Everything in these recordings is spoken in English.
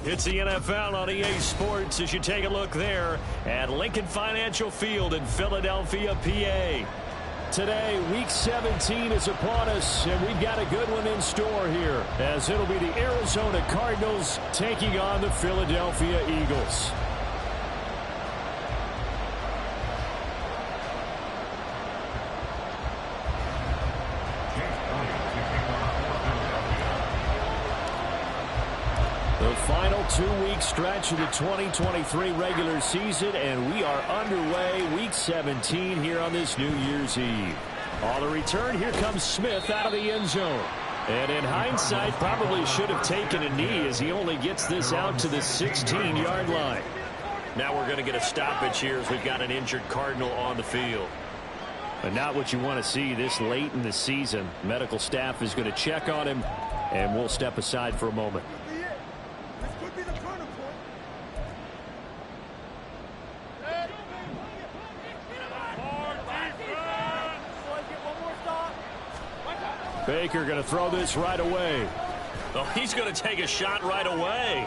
It's the NFL on EA Sports as you take a look there at Lincoln Financial Field in Philadelphia, PA. Today, Week 17 is upon us, and we've got a good one in store here, as it'll be the Arizona Cardinals taking on the Philadelphia Eagles. The final two-week stretch of the 2023 regular season, and we are underway Week 17 here on this New Year's Eve. On the return, here comes Smith out of the end zone. And in hindsight, probably should have taken a knee as he only gets this out to the 16-yard line. Now we're going to get a stoppage here as we've got an injured Cardinal on the field. But not what you want to see this late in the season. Medical staff is going to check on him, and we'll step aside for a moment. Baker going to throw this right away. Oh, he's going to take a shot right away.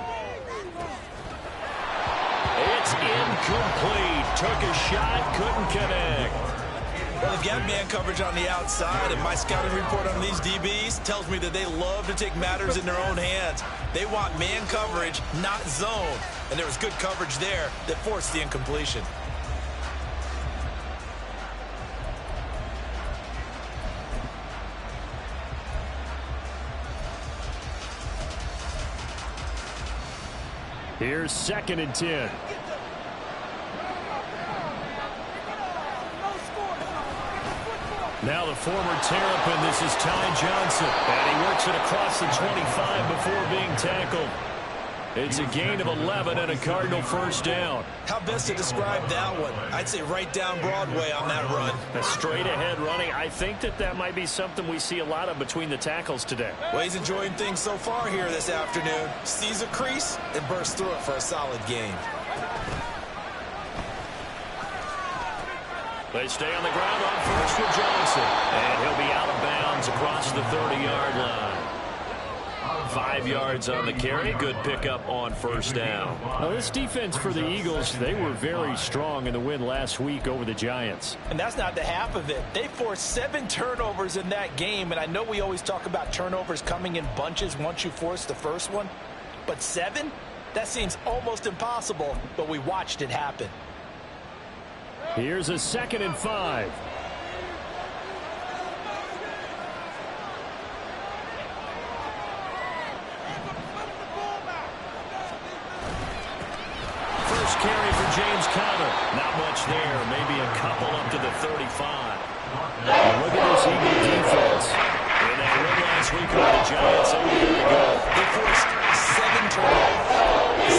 It's incomplete. Took a shot, couldn't connect. Well, they've got man coverage on the outside, and my scouting report on these DBs tells me that they love to take matters in their own hands. They want man coverage, not zone. And there was good coverage there that forced the incompletion. Here's 2nd and 10. Now the former Terrapin, this is Ty Johnson. And he works it across the 25 before being tackled. It's a gain of 11 and a Cardinal first down. How best to describe that one? I'd say right down Broadway on that run. A straight ahead running. I think that might be something we see a lot of between the tackles today. Well, he's enjoying things so far here this afternoon. Sees a crease and bursts through it for a solid gain. They stay on the ground on first with Johnson. And he'll be out of bounds across the 30-yard line. 5 yards on the carry. Good pickup on first down. Now, this defense for the Eagles, they were very strong in the win last week over the Giants. And that's not the half of it. They forced 7 turnovers in that game, and I know we always talk about turnovers coming in bunches once you force the first one. But 7? That seems almost impossible, but we watched it happen. Here's a 2nd and 5. Carry for James Conner. Not much there. Maybe a couple up to the 35. Look at this Eagle defense. In that win last week over the Giants, they were very good. They forced 7 turnovers.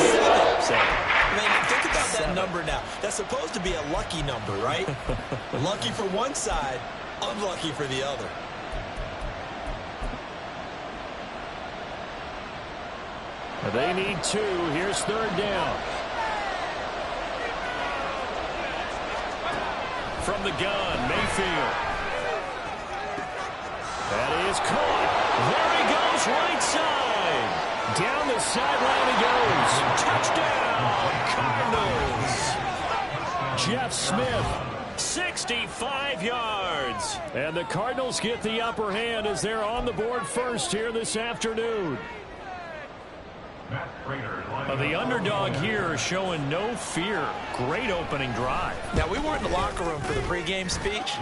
7. I mean, think about that number now. That's supposed to be a lucky number, right? Lucky for one side, unlucky for the other. They need 2. Here's 3rd down. From the gun, Mayfield. That is caught. There he goes, right side. Down the sideline he goes. Touchdown, Cardinals. Jeff Smith, 65 yards. And the Cardinals get the upper hand as they're on the board first here this afternoon. The underdog here showing no fear. Great opening drive. Now, we weren't in the locker room for the pregame speech,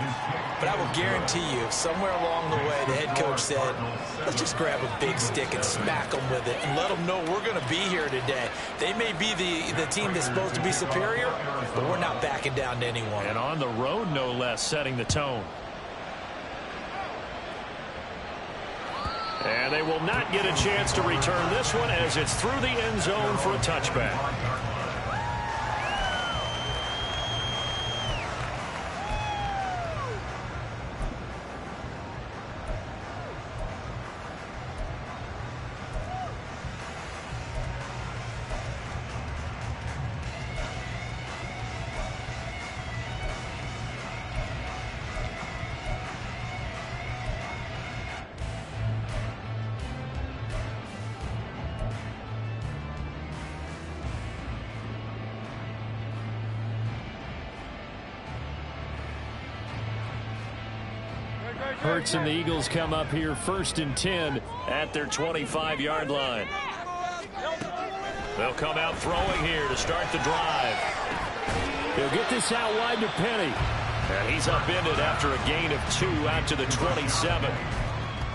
but I will guarantee you, somewhere along the way, the head coach said, let's just grab a big stick and smack them with it and let them know we're going to be here today. They may be the team that's supposed to be superior, but we're not backing down to anyone. And on the road, no less, setting the tone. And they will not get a chance to return this one as it's through the end zone for a touchback. Hurts and the Eagles come up here 1st and 10 at their 25-yard line. They'll come out throwing here to start the drive. He'll get this out wide to Penny. And he's upended after a gain of 2 out to the 27.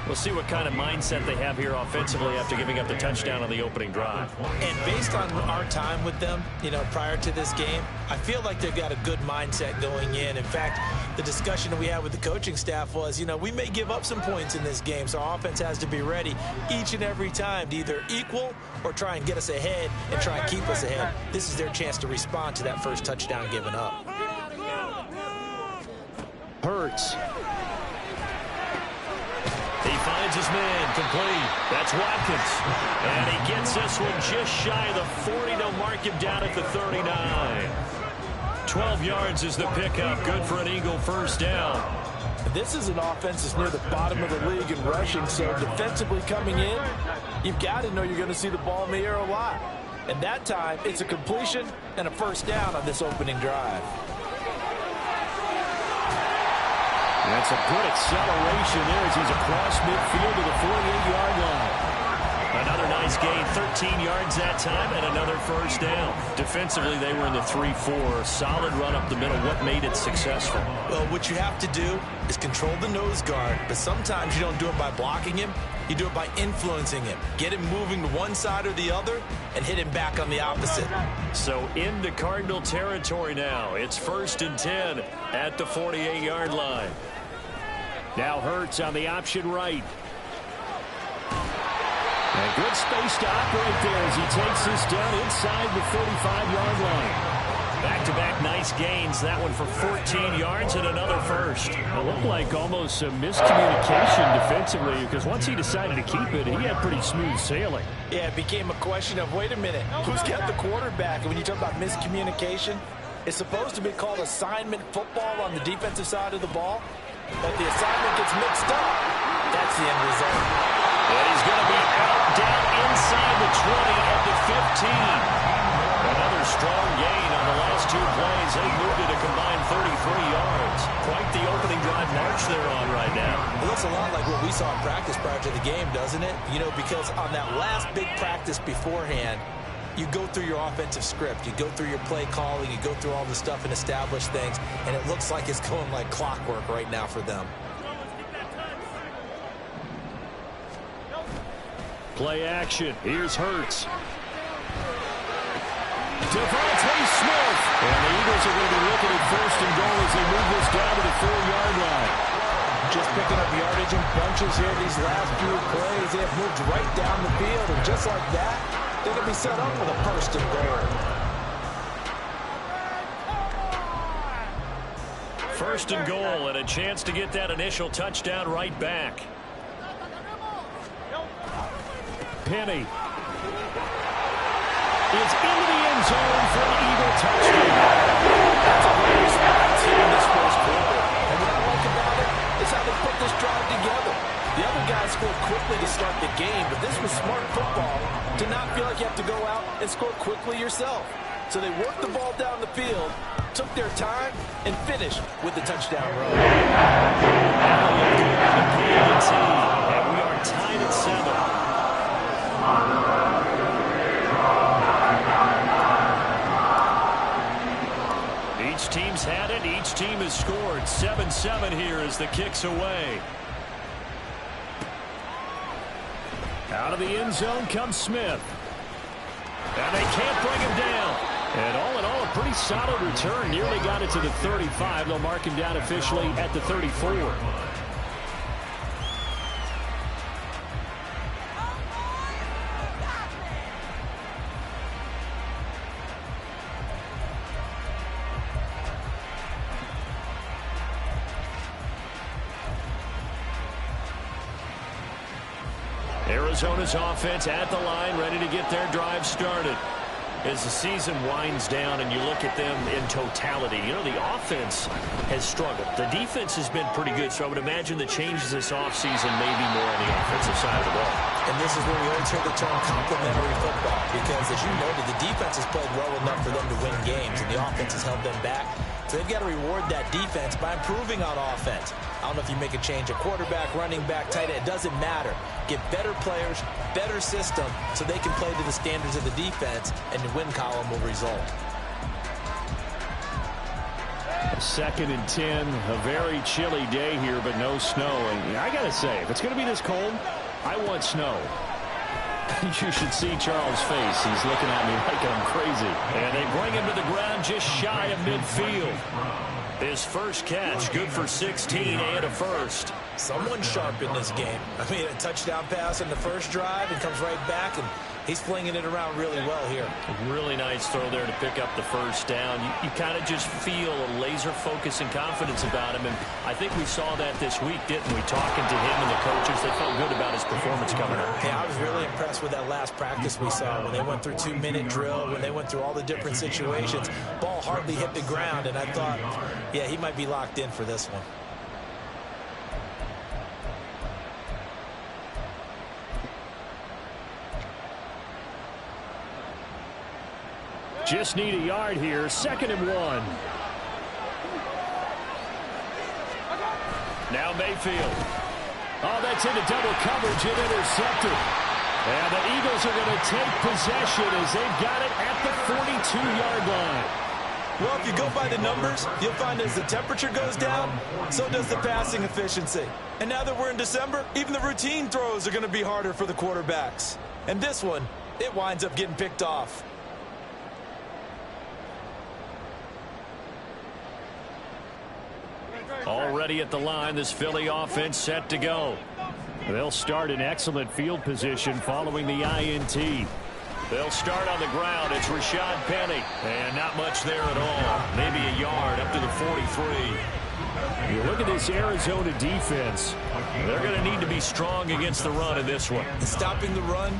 We'll see what kind of mindset they have here offensively after giving up the touchdown on the opening drive. And based on our time with them, prior to this game, I feel like they've got a good mindset going in. In fact, the discussion that we had with the coaching staff was, we may give up some points in this game, so our offense has to be ready each and every time to either equal or try and get us ahead and try and keep us ahead. This is their chance to respond to that first touchdown given up. Hurts. He finds his man complete. That's Watkins. And he gets this one just shy of the 40. They'll mark him down at the 39. 12 yards is the pickup. Good for an Eagle first down. This is an offense that's near the bottom of the league in rushing, so defensively coming in, you've got to know you're going to see the ball in the air a lot. And that time, it's a completion and a first down on this opening drive. That's a good acceleration there as he's across midfield to the 48-yard line. Another nice gain, 13 yards that time, and another first down. Defensively, they were in the 3-4. Solid run up the middle. What made it successful? Well, what you have to do is control the nose guard, but sometimes you don't do it by blocking him. You do it by influencing him. Get him moving to one side or the other and hit him back on the opposite. So into Cardinal territory now. It's 1st and 10 at the 48-yard line. Now Hurts on the option right. And good space to operate there as he takes this down inside the 35-yard line. Back-to-back nice gains. That one for 14 yards and another first. It looked like almost some miscommunication defensively because once he decided to keep it, he had pretty smooth sailing. Yeah, it became a question of, wait a minute, who's got the quarterback? And when you talk about miscommunication, it's supposed to be called assignment football on the defensive side of the ball. But the assignment gets mixed up. That's the end result. And he's going to be out, down inside the 20 at the 15. Another strong gain on the last 2 plays. They moved it a combined 33 yards. Quite the opening drive march they're on right now. It looks a lot like what we saw in practice prior to the game, doesn't it? Because on that last big practice beforehand, you go through your offensive script. You go through your play calling. You go through all the stuff and establish things. And it looks like it's going like clockwork right now for them. Play action. Here's Hurts. DeVonta Smith. And the Eagles are going to be looking at 1st and goal as they move this down to the 4-yard line. Just picking up yardage in bunches here these last few plays. They have moved right down the field. And just like that, they're going to be set up for the 1st and goal. 1st and goal and a chance to get that initial touchdown right back. Penny is into the end zone for an Eagle touchdown. That's a great response here in this first quarter. And what I like about it is how they put this drive together. The other guys scored quickly to start the game, but this was smart football to not feel like you have to go out and score quickly yourself. So they worked the ball down the field, took their time, and finished with the touchdown run. And we are tied at 7. Each team's had it. Each team has scored. 7-7 here as the kick's away. Out of the end zone comes Smith. And they can't bring him down. And all in all, a pretty solid return. Nearly got it to the 35. They'll mark him down officially at the 34. Arizona's offense at the line, ready to get their drive started. As the season winds down and you look at them in totality, the offense has struggled. The defense has been pretty good, so I would imagine the changes this offseason may be more on the offensive side of the ball. And this is where we always hear the term complementary football, because as you noted, the defense has played well enough for them to win games, and the offense has held them back. So they've got to reward that defense by improving on offense. I don't know if you make a change at quarterback, running back, tight end. It doesn't matter. Get better players, better system, so they can play to the standards of the defense, and the win column will result. 2nd and 10, a very chilly day here, but no snow. And I got to say, if it's going to be this cold, I want snow. You should see Charles' face. He's looking at me like I'm crazy. And they bring him to the ground just shy of midfield. His first catch, good for 16 and a first. Someone sharp in this game. I mean, a touchdown pass in the first drive and comes right back, and he's flinging it around really well here. Really nice throw there to pick up the first down. You kind of just feel a laser focus and confidence about him, and I think we saw that this week, didn't we? Talking to him and the coaches, they felt good about his performance coming up. Yeah, I was really impressed with that last practice we saw when they went through 2-minute drill, when they went through all the different situations. Ball hardly hit the ground, and I thought, yeah, he might be locked in for this one. Just need a yard here. 2nd and 1. Now Mayfield. Oh, that's into double coverage and intercepted. And the Eagles are going to take possession as they've got it at the 42-yard line. Well, if you go by the numbers, you'll find as the temperature goes down, so does the passing efficiency. And now that we're in December, even the routine throws are going to be harder for the quarterbacks. And this one, it winds up getting picked off. Already at the line, this Philly offense set to go. They'll start in excellent field position following the INT. They'll start on the ground. It's Rashad Penny. And not much there at all. Maybe a yard up to the 43. You look at this Arizona defense. They're going to need to be strong against the run in this one. Stopping the run,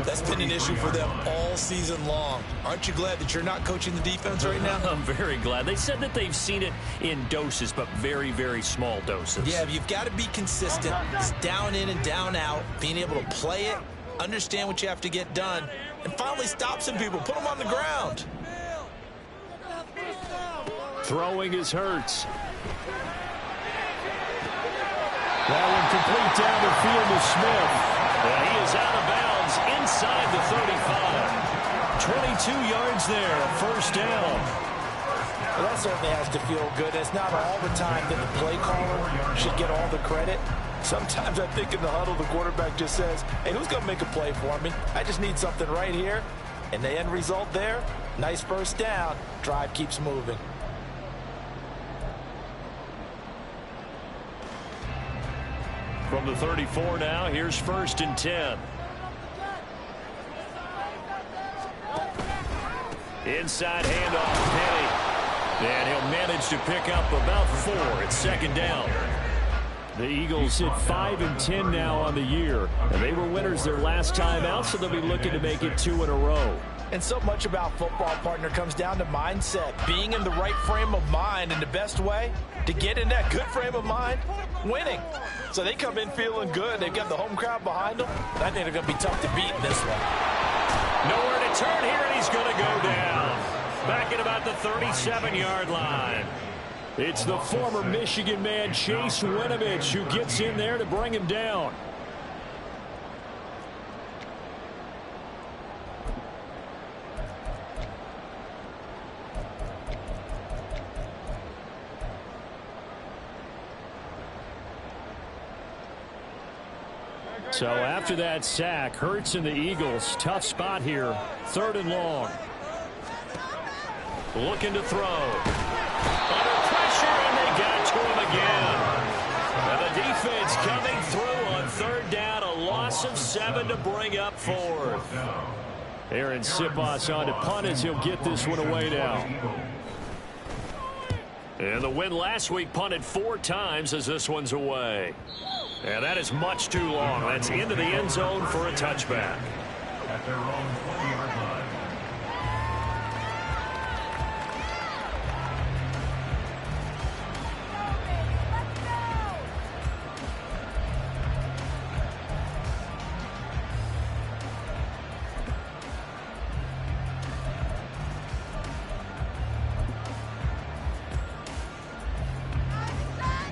that's been an issue for them all season long. Aren't you glad that you're not coaching the defense right now? I'm very glad. They said that they've seen it in doses, but very, very small doses. Yeah, you've got to be consistent. It's down in and down out, being able to play it, understand what you have to get done, and finally stop some people, put them on the ground. Throwing is Hurts. That one complete down the field to Smith. And he is out of bounds inside the 35. 22 yards there, first down. Well, that certainly has to feel good. It's not all the time that the play caller should get all the credit. Sometimes I think in the huddle, the quarterback just says, hey, who's going to make a play for me? I just need something right here. And the end result there, nice first down. Drive keeps moving. From the 34 now, here's 1st and 10. Inside handoff, Penny. And he'll manage to pick up about 4. It's 2nd down. The Eagles hit 5 and 10 now on the year. And they were winners their last time out, so they'll be looking to make it 2 in a row. And so much about football, partner, comes down to mindset. Being in the right frame of mind, and the best way to get in that good frame of mind, winning. So they come in feeling good. They've got the home crowd behind them. I think they're going to be tough to beat in this one. Nowhere to turn here, and he's going to go down. Back at about the 37-yard line. It's the former Michigan man, Chase Winovich, who gets in there to bring him down. So after that sack, Hurts and the Eagles, tough spot here. 3rd and long. Looking to throw. Under pressure, and they got to him again. And the defense coming through on 3rd down. A loss of 7 to bring up 4th. Aaron Siposs on to punt as he'll get this one away now. And the win last week, punted 4 times as this one's away. And that is much too long. That's into the end zone for a touchback. At their own 40-yard line.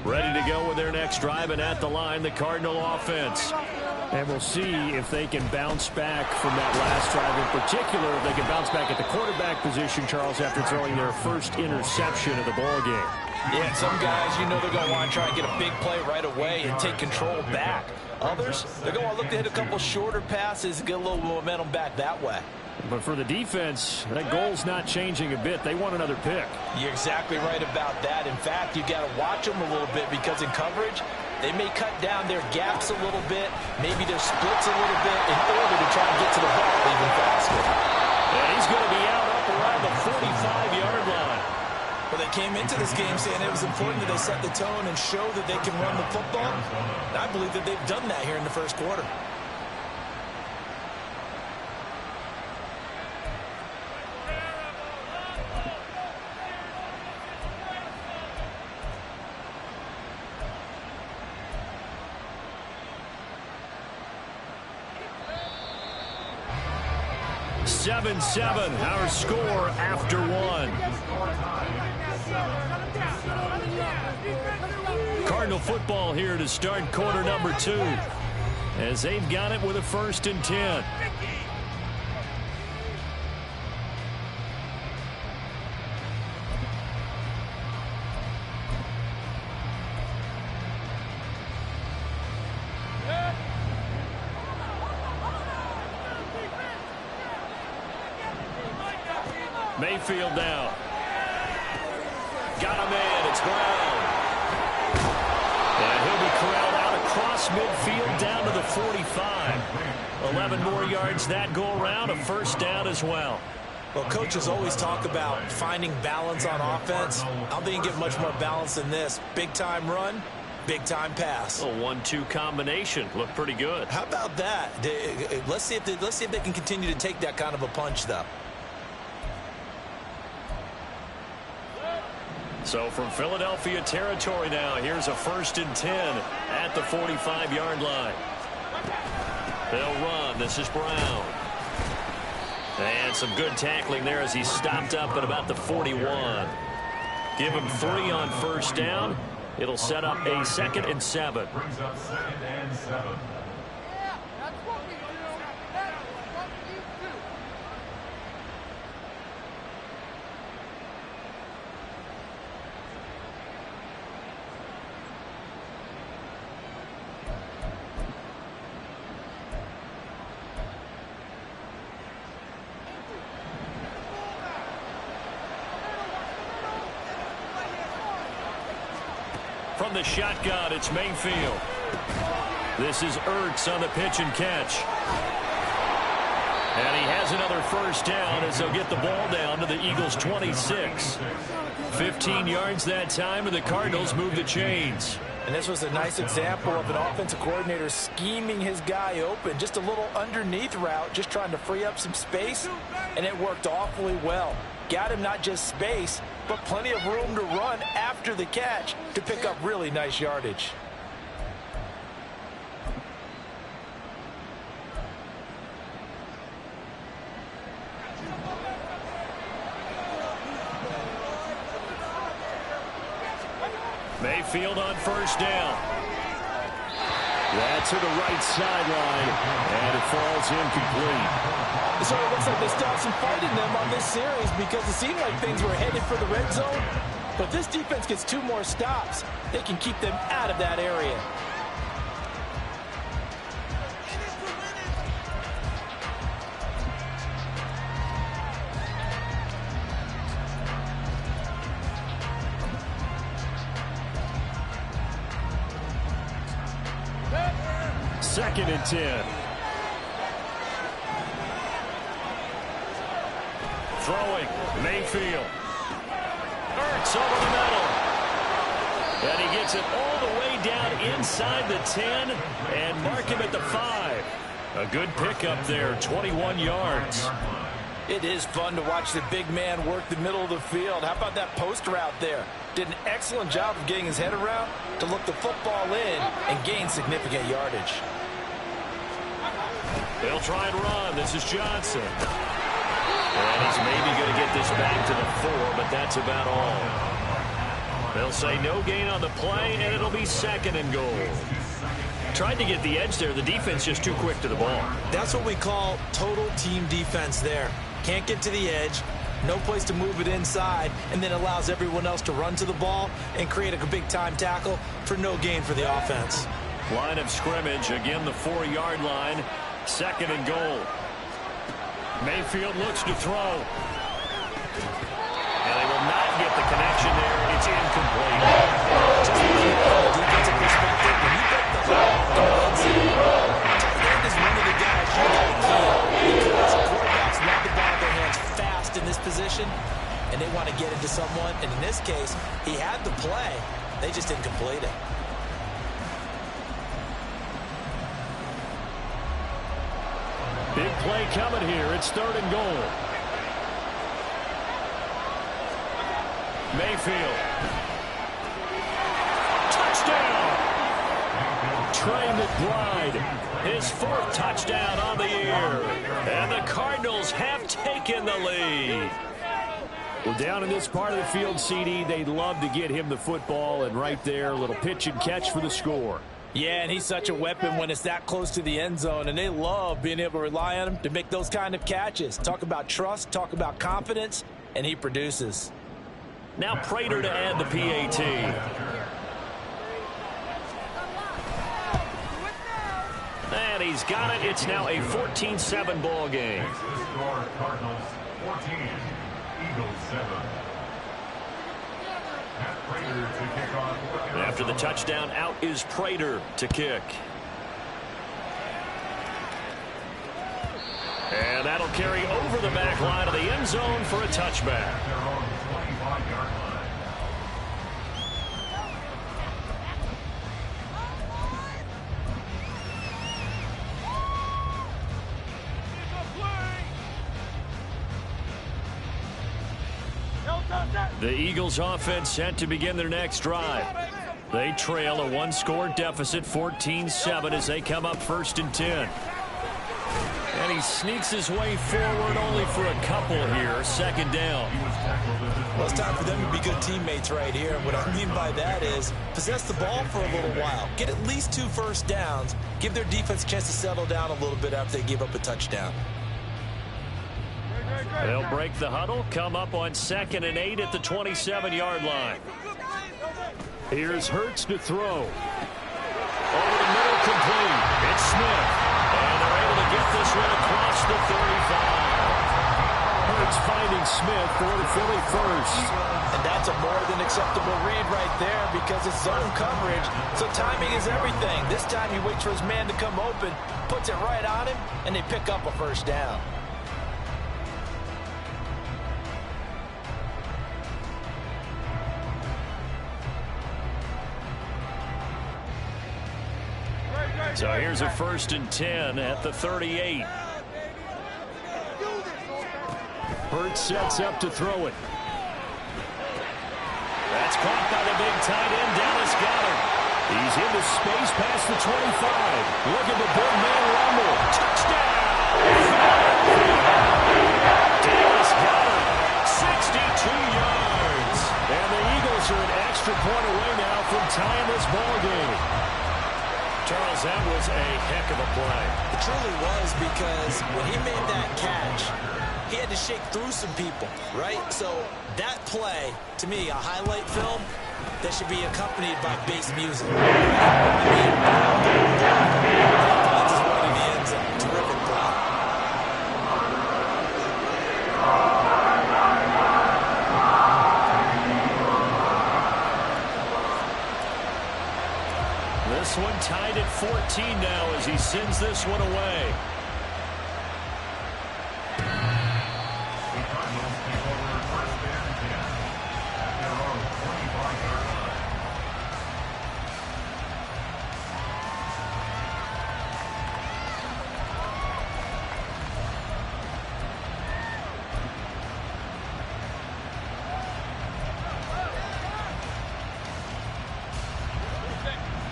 Ready to go with their next drive, and at the line, the Cardinal offense. And we'll see if they can bounce back from that last drive. In particular, if they can bounce back at the quarterback position, Charles, after throwing their first interception of the ballgame. Yeah, and some guys, you know they're going to want to try and get a big play right away and take control back. Others, they're going to look to hit a couple shorter passes and get a little momentum back that way. But for the defense, that goal's not changing a bit. They want another pick. You're exactly right about that. In fact, you got to watch them a little bit because in coverage, they may cut down their gaps a little bit, maybe their splits a little bit in order to try and get to the ball even faster. And he's going to be out up around the 45-yard line. Well, they came into this game saying it was important that they set the tone and show that they can run the football. And I believe that they've done that here in the first quarter. Seven, our score after one. Cardinal football here to start quarter number 2, as they've got it with a 1st and 10. Mayfield now. Got him in. It's Brown. And he'll be corralled out across midfield down to the 45. 11 more yards that go around. A 1st down as well. Well, coaches always talk about finding balance on offense. I don't think you can get much more balance than this. Big-time run, big-time pass. A 1-2 combination. Looked pretty good. How about that? Let's see if they can continue to take that kind of a punch, though. So from Philadelphia territory now, here's a 1st and 10 at the 45-yard line. They'll run. This is Brown. And some good tackling there as he stopped up at about the 41. Give him 3 on 1st down. It'll set up a 2nd and 7. From the shotgun, it's Mayfield. This is Ertz on the pitch and catch. And he has another 1st down as they'll get the ball down to the Eagles' 26. 15 yards that time, and the Cardinals move the chains. And this was a nice example of an offensive coordinator scheming his guy open. Just a little underneath route, just trying to free up some space, and it worked awfully well. Got him not just space, but plenty of room to run after the catch to pick up really nice yardage. Mayfield on 1st down. That's to the right sideline, and it falls incomplete. So it looks like they still have some fight in them on this series because it seemed like things were headed for the red zone. But this defense gets 2 more stops. They can keep them out of that area. Second and 10. Throwing, Mayfield. Ertz over the middle. And he gets it all the way down inside the 10 and mark him at the 5. A good pickup there, 21 yards. It is fun to watch the big man work the middle of the field. How about that post route there? Did an excellent job of getting his head around to look the football in and gain significant yardage. They'll try and run. This is Johnson. And he's maybe going to get this back to the 4, but that's about all. They'll say no gain on the play, and it'll be 2nd and goal. Tried to get the edge there. The defense just too quick to the ball. That's what we call total team defense there. Can't get to the edge, no place to move it inside, and then allows everyone else to run to the ball and create a big-time tackle for no gain for the offense. Line of scrimmage, again the 4-yard line, 2nd and goal. Mayfield looks to throw. And they will not get the connection there. It's incomplete. Just from a defensive perspective, when you break the tight end is one of the guys you got to keep because quarterbacks want the ball in their hands fast in this position, and they want to get into someone. And in this case, he had the play. They just didn't complete it. Big play coming here. It's 3rd and goal. Mayfield. Touchdown! Trey McBride, his 4th touchdown on the year. And the Cardinals have taken the lead. Well, down in this part of the field, CD, they'd love to get him the football. And right there, a little pitch and catch for the score. Yeah, and he's such a weapon when it's that close to the end zone, and they love being able to rely on him to make those kind of catches. Talk about trust, talk about confidence, and he produces. Now Prater to add the PAT. And he's got it. It's now a 14-7 ball game. Cardinals 14, Eagles 7. After the touchdown, out is Prater to kick. And that'll carry over the back line of the end zone for a touchback. The Eagles offense set to begin their next drive. They trail a 1-score deficit, 14-7, as they come up 1st and 10. And he sneaks his way forward only for a couple here, 2nd down. Well, it's time for them to be good teammates right here. And what I mean by that is possess the ball for a little while. Get at least 2 first downs. Give their defense a chance to settle down a little bit after they give up a touchdown. They'll break the huddle, come up on 2nd and 8 at the 27-yard line. Here's Hurts to throw. Over the middle, complete. It's Smith. And they're able to get this one across the 35. Hurts finding Smith for the 41st. And that's a more than acceptable read right there because it's zone coverage, so timing is everything. This time he waits for his man to come open, puts it right on him, and they pick up a 1st down. So here's a 1st and 10 at the 38. Hurts sets up to throw it. That's caught by the big tight end, Dallas Goedert. He's into space past the 25. Look at the big man rumble. Touchdown! Dallas Goedert, 62 yards. And the Eagles are an extra point away now from tying this ball game. Charles, that was a heck of a play. It truly was because when he made that catch, he had to shake through some people, right? So that play, to me, a highlight film that should be accompanied by bass music. Terrific play. This one tied at 14 now as he sends this one away.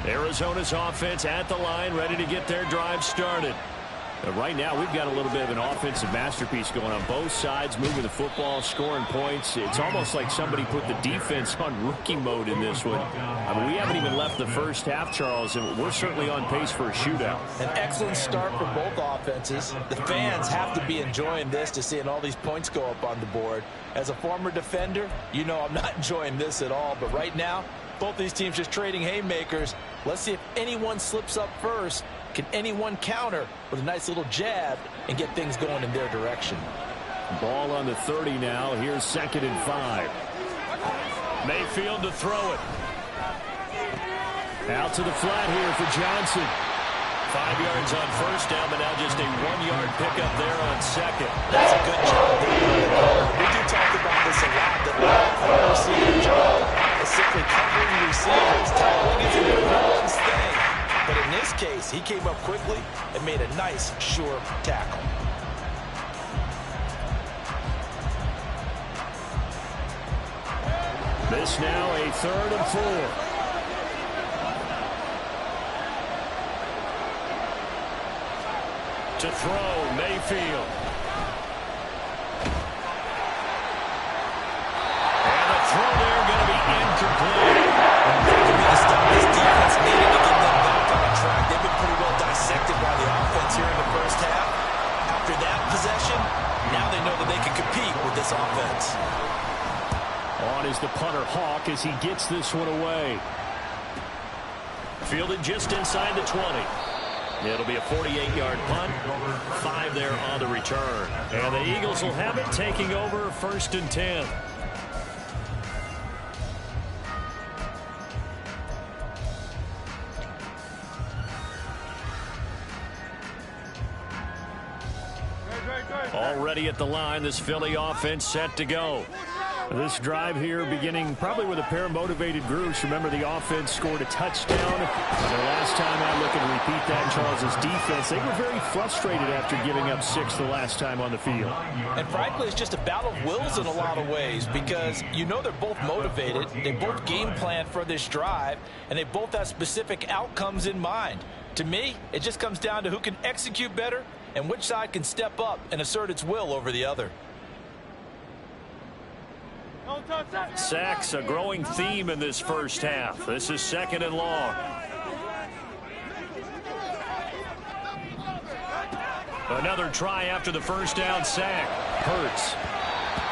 Arizona's offense at the line, ready to get their drive started. Right now, we've got a little bit of an offensive masterpiece going on both sides, moving the football, scoring points. It's almost like somebody put the defense on rookie mode in this one. I mean, we haven't even left the first half, Charles, and we're certainly on pace for a shootout. An excellent start for both offenses. The fans have to be enjoying this to seeing all these points go up on the board. As a former defender, you know I'm not enjoying this at all. But right now, both these teams just trading haymakers. Let's see if anyone slips up first. Can anyone counter with a nice little jab and get things going in their direction? Ball on the 30 now. Here's 2nd and 5. Mayfield to throw it. Out to the flat here for Johnson. 5 yards on first down, but now just a 1-yard pickup there on second. That's a good job. We do talk about this a lot, that all receiver job is simply covering receivers. Ty Wiggins is doing one thing. But in this case, he came up quickly and made a nice, sure tackle. This now a 3rd and 4. To throw, Mayfield. And the throw there going to be incomplete. The stuff this defense needed to get them back on track. They've been pretty well dissected by the offense here in the first half. After that possession, now they know that they can compete with this offense. On is the punter Hawk as he gets this one away. Fielded just inside the 20. It'll be a 48-yard punt. 5 there on the return. And the Eagles will have it, taking over 1st and 10. Already at the line, this Philly offense set to go. This drive here beginning probably with a pair of motivated groups. Remember, the offense scored a touchdown. And the last time I look and repeat that, Charles's defense, they were very frustrated after giving up 6 the last time on the field. And frankly, it's just a battle of wills in a lot of ways, because you know they're both motivated. They both game plan for this drive, and they both have specific outcomes in mind. To me, it just comes down to who can execute better and which side can step up and assert its will over the other. Sacks, a growing theme in this first half. This is 2nd and long. Another try after the first down sack. Hurts.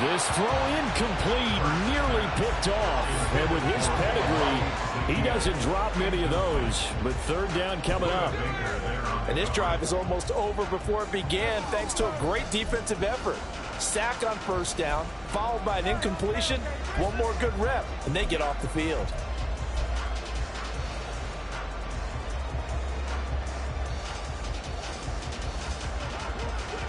This throw incomplete, nearly picked off. And with his pedigree, he doesn't drop many of those. But 3rd down coming up. And this drive is almost over before it began, thanks to a great defensive effort. Sack on first down, followed by an incompletion. One more good rep, and they get off the field.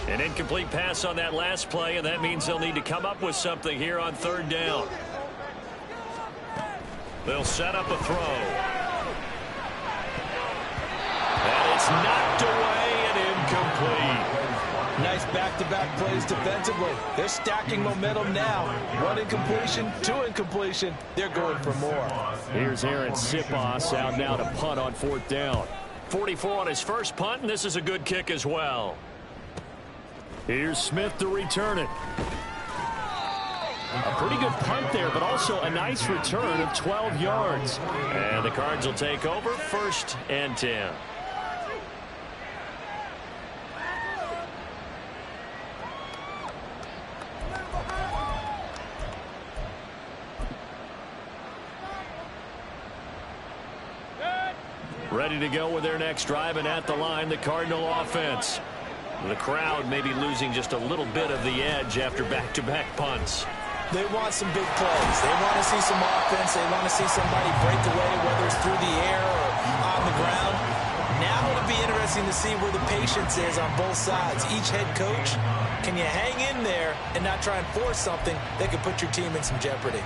An incomplete pass on that last play, and that means they'll need to come up with something here on 3rd down. They'll set up a throw. And it's knocked away and incomplete. Nice back-to-back plays defensively. They're stacking momentum now. 1 incompletion, 2 incompletion. They're going for more. Here's Aaron Siposs out now to punt on 4th down. 44 on his first punt, and this is a good kick as well. Here's Smith to return it. A pretty good punt there, but also a nice return of 12 yards. And the Cards will take over 1st and 10. Ready to go with their next drive, and at the line, the Cardinal offense. The crowd may be losing just a little bit of the edge after back-to-back punts. They want some big plays. They want to see some offense. They want to see somebody break away, whether it's through the air or on the ground. Now it'll be interesting to see where the patience is on both sides. Each head coach, can you hang in there and not try and force something that could put your team in some jeopardy?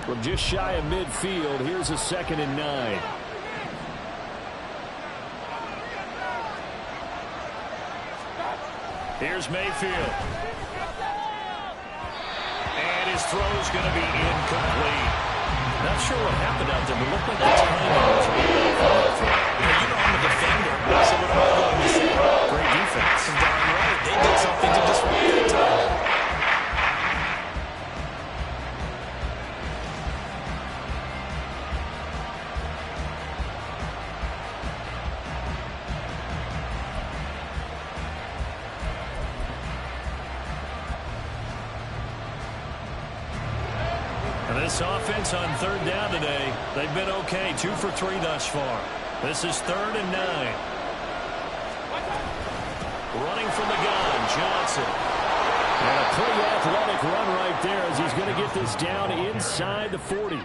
From just shy of midfield, here's a 2nd and 9. Here's Mayfield. And his throw's going to be incomplete. Not sure what happened out there, but it looked like the timing was really off. You know I'm a defender, so what am I going to say? Great defense. Darn right. They did something to disrupt that timing. This offense on 3rd down today, they've been okay. 2 for 3 thus far. This is 3rd and 9. Running from the gun, Johnson. And a pretty athletic run right there as he's going to get this down inside the 40.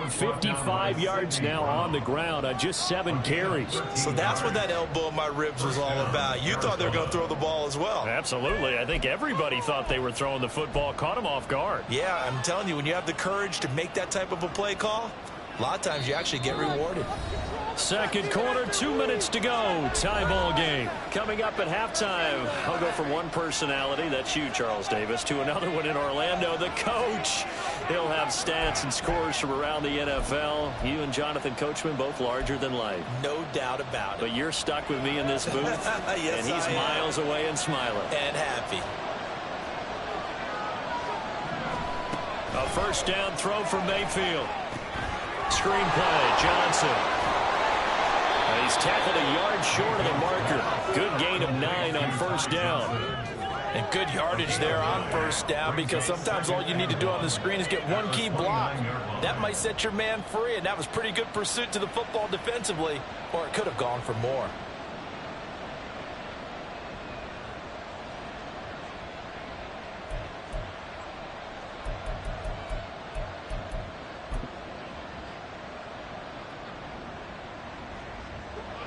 55 yards now on the ground on just 7 carries. So that's what that elbow in my ribs was all about. You thought they were going to throw the ball as well. Absolutely. I think everybody thought they were throwing the football, caught him off guard. Yeah, I'm telling you, when you have the courage to make that type of a play call, a lot of times you actually get rewarded. 2nd quarter, 2 minutes to go. Tie ball game. Coming up at halftime, I'll go from one personality, that's you, Charles Davis, to another one in Orlando, the coach. He'll have stats and scores from around the NFL. You and Jonathan Coachman, both larger than life. No doubt about it. But you're stuck with me in this booth, yes, and he's miles away and smiling. And happy. A 1st down throw for Mayfield. Screen play, Johnson. He's tackled a yard short of the marker. Good gain of 9 on 1st down. And good yardage there on 1st down, because sometimes all you need to do on the screen is get one key block. That might set your man free, and that was pretty good pursuit to the football defensively, or it could have gone for more.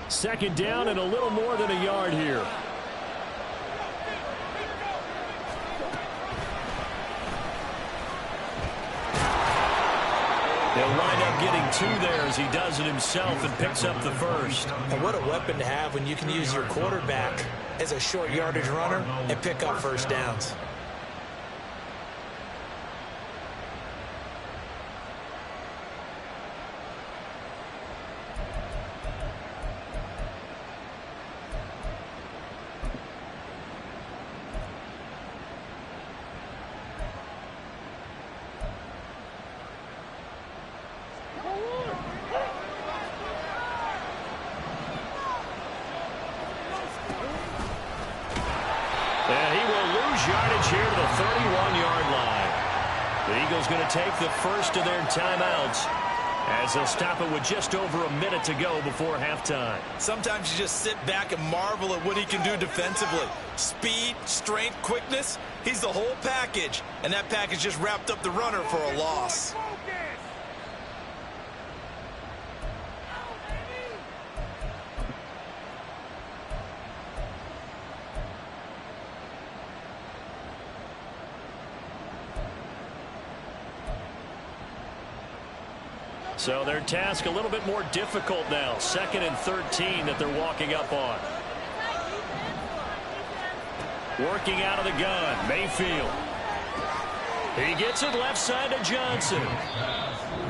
Second down and a little more than a yard here. They'll wind up getting 2 there as he does it himself and picks up the 1st. And what a weapon to have when you can use your quarterback as a short yardage runner and pick up 1st downs. And he will lose yardage here to the 31-yard line. The Eagles going to take the first of their timeouts as they'll stop it with just over a minute to go before halftime. Sometimes you just sit back and marvel at what he can do defensively. Speed, strength, quickness, he's the whole package. And that package just wrapped up the runner for a loss. So their task a little bit more difficult now. 2nd and 13 that they're walking up on. Working out of the gun, Mayfield. He gets it left side to Johnson.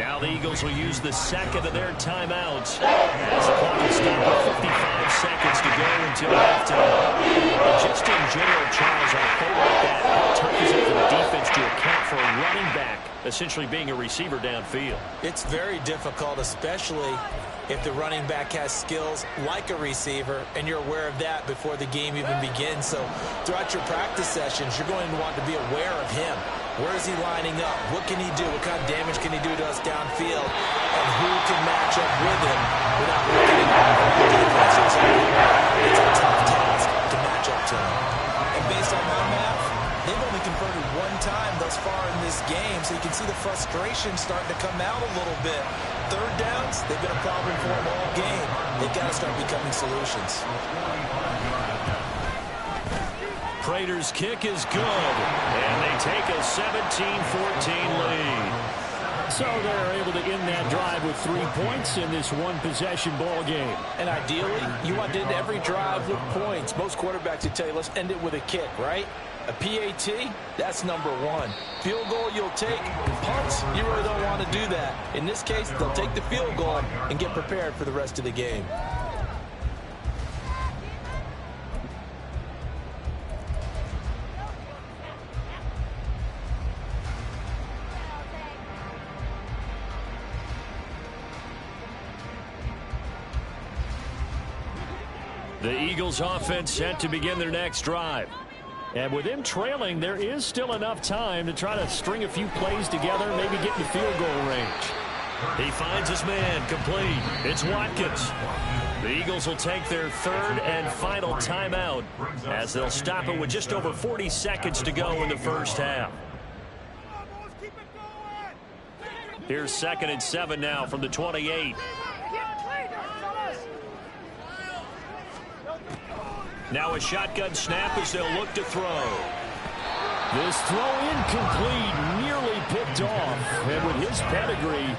Now the Eagles will use the 2nd of their timeouts as the clock will stop with 55 seconds to go until halftime. And just in general, Charles, on a play like that, how tough is it for the defense to account for a running back essentially being a receiver downfield? It's very difficult, especially if the running back has skills like a receiver, and you're aware of that before the game even begins. So throughout your practice sessions, you're going to want to be aware of him. Where is he lining up? What can he do? What kind of damage can he do to us downfield? And who can match up with him without looking at the defenses? It's a tough task to match up to him. And based on my math, they've only converted 1 time thus far in this game, so you can see the frustration starting to come out a little bit. 3rd downs, they've been a problem for them all game. They've got to start becoming solutions. Prater's kick is good, and they take a 17-14 lead. So they're able to end that drive with 3 points in this one-possession ball game. And ideally, you want to end every drive with points. Most quarterbacks would tell you, let's end it with a kick, right? A PAT, that's number one. Field goal you'll take. Punts, you really don't want to do that. In this case, they'll take the field goal and get prepared for the rest of the game. The Eagles offense set to begin their next drive. And with them trailing, there is still enough time to try to string a few plays together, maybe get in the field goal range. He finds his man complete. It's Watkins. The Eagles will take their third and final timeout as they'll stop it with just over 40 seconds to go in the first half. Here's 2nd and 7 now from the 28. Now a shotgun snap as they'll look to throw. This throw incomplete, nearly picked off. And with his pedigree,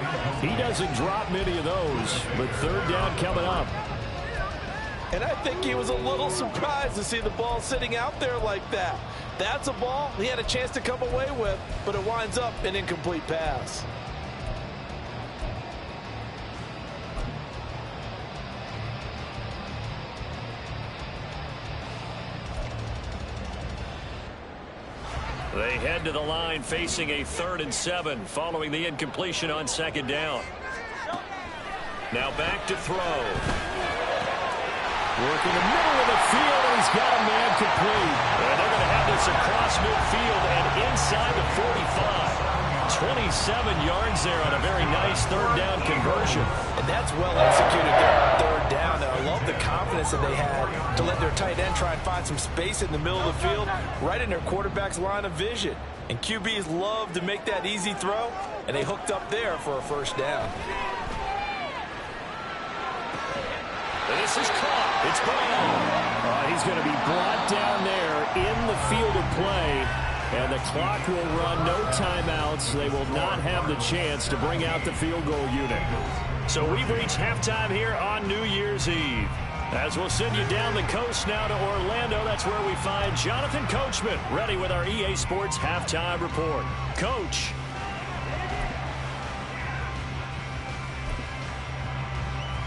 he doesn't drop many of those. But third down coming up. And I think he was a little surprised to see the ball sitting out there like that. That's a ball he had a chance to come away with, but it winds up an incomplete pass. They head to the line facing a 3rd and 7 following the incompletion on 2nd down. Now back to throw. Working the middle of the field, and he's got a man complete. And they're going to have this across midfield and inside the 45. 27 yards there on a very nice 3rd down conversion. And that's well executed there on 3rd down. And I love the confidence that they had to let their tight end try and find some space in the middle of the field, right in their quarterback's line of vision. And QBs love to make that easy throw, and they hooked up there for a 1st down. And this is caught. It's ball. He's going to be brought down there in the field of play. And the clock will run, no timeouts. They will not have the chance to bring out the field goal unit. So we've reached halftime here on New Year's Eve. As we'll send you down the coast now to Orlando, that's where we find Jonathan Coachman ready with our EA Sports Halftime Report. Coach.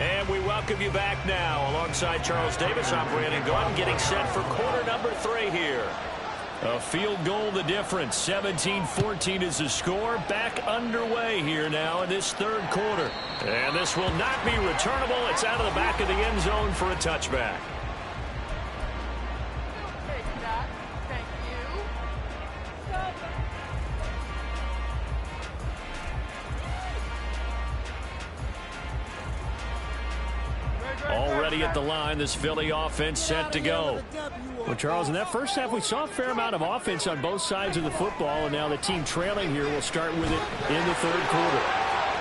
And we welcome you back now. Alongside Charles Davis, I'm Brandon Gaudin, getting set for quarter number 3 here. A field goal the difference. 17-14 is the score. Back underway here now in this 3rd quarter. And this will not be returnable. It's out of the back of the end zone for a touchback. Already at the line, this Philly offense set to go. Well, Charles, in that first half, we saw a fair amount of offense on both sides of the football, and now the team trailing here will start with it in the 3rd quarter.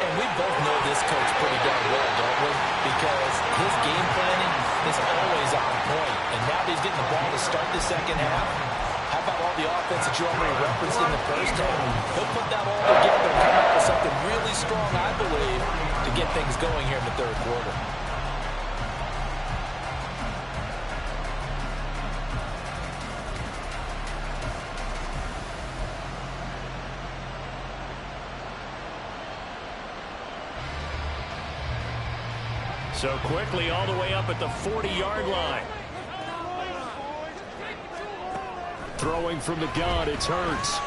And we both know this coach pretty darn well, don't we? Because his game planning is always on point. And now that he's getting the ball to start the 2nd half, how about all the offense that you already referenced in the first half? He'll put that all together and come up with something really strong, I believe, to get things going here in the 3rd quarter. So quickly all the way up at the 40-yard line. Throwing from the gun, it's Hurts.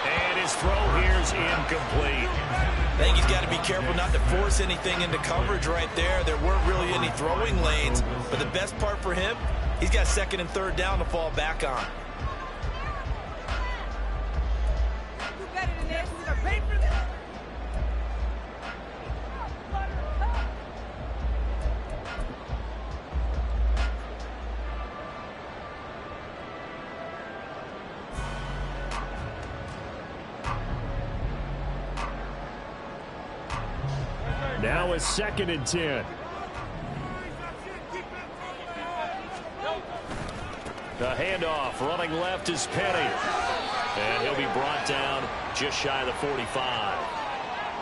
And his throw here is incomplete. I think he's got to be careful not to force anything into coverage right there. There weren't really any throwing lanes. But the best part for him, he's got 2nd and 3rd down to fall back on. Now a 2nd and 10. The handoff, running left is Penny. And he'll be brought down just shy of the 45.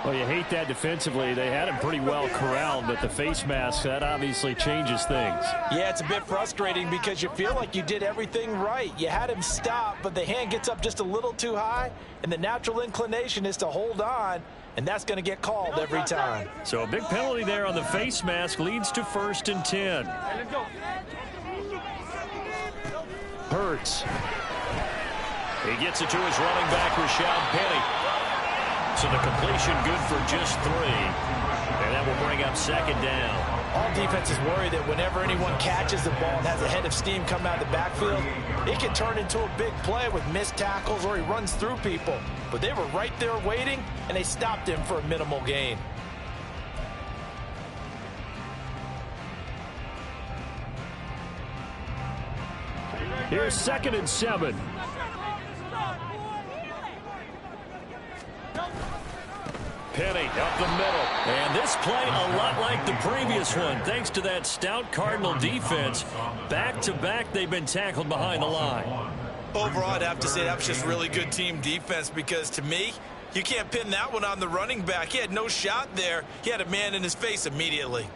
Well, you hate that defensively. They had him pretty well corralled, but the face mask, that obviously changes things. Yeah, it's a bit frustrating because you feel like you did everything right. You had him stop, but the hand gets up just a little too high, and the natural inclination is to hold on, and that's going to get called every time. So a big penalty there on the face mask leads to 1st and 10. Hurts. He gets it to his running back, Rashad Penny. So the completion good for just 3. And that will bring up 2nd down. All defenses worry that whenever anyone catches the ball and has a head of steam come out of the backfield, it can turn into a big play with missed tackles or he runs through people. But they were right there waiting, and they stopped him for a minimal gain. Here's 2nd and 7. Penny up the middle. And this play a lot like the previous one. Thanks to that stout Cardinal defense. Back-to-back, they've been tackled behind the line. Overall, I'd have to say that was just really good team defense because, to me, you can't pin that one on the running back. He had no shot there. He had a man in his face immediately.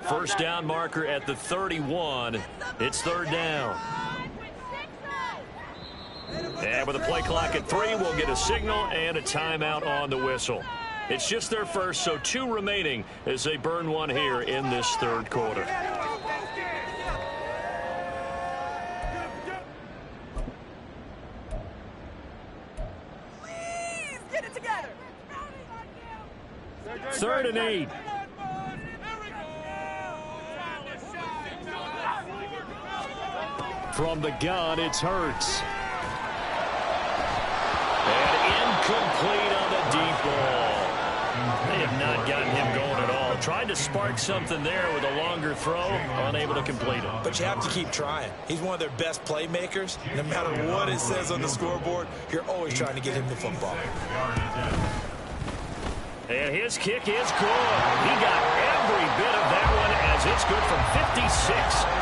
First down marker at the 31. It's 3rd down. And with a play clock at 3, we'll get a signal and a timeout on the whistle. It's just their first, so 2 remaining as they burn one here in this 3rd quarter. Please get it together. 3rd and 8. From the gun, it's Hurts. And incomplete on the deep ball. They have not gotten him going at all. Tried to spark something there with a longer throw, unable to complete it. But you have to keep trying. He's one of their best playmakers. No matter what it says on the scoreboard, you're always trying to get him the football. And his kick is good. He got every bit of that one as it's good from 56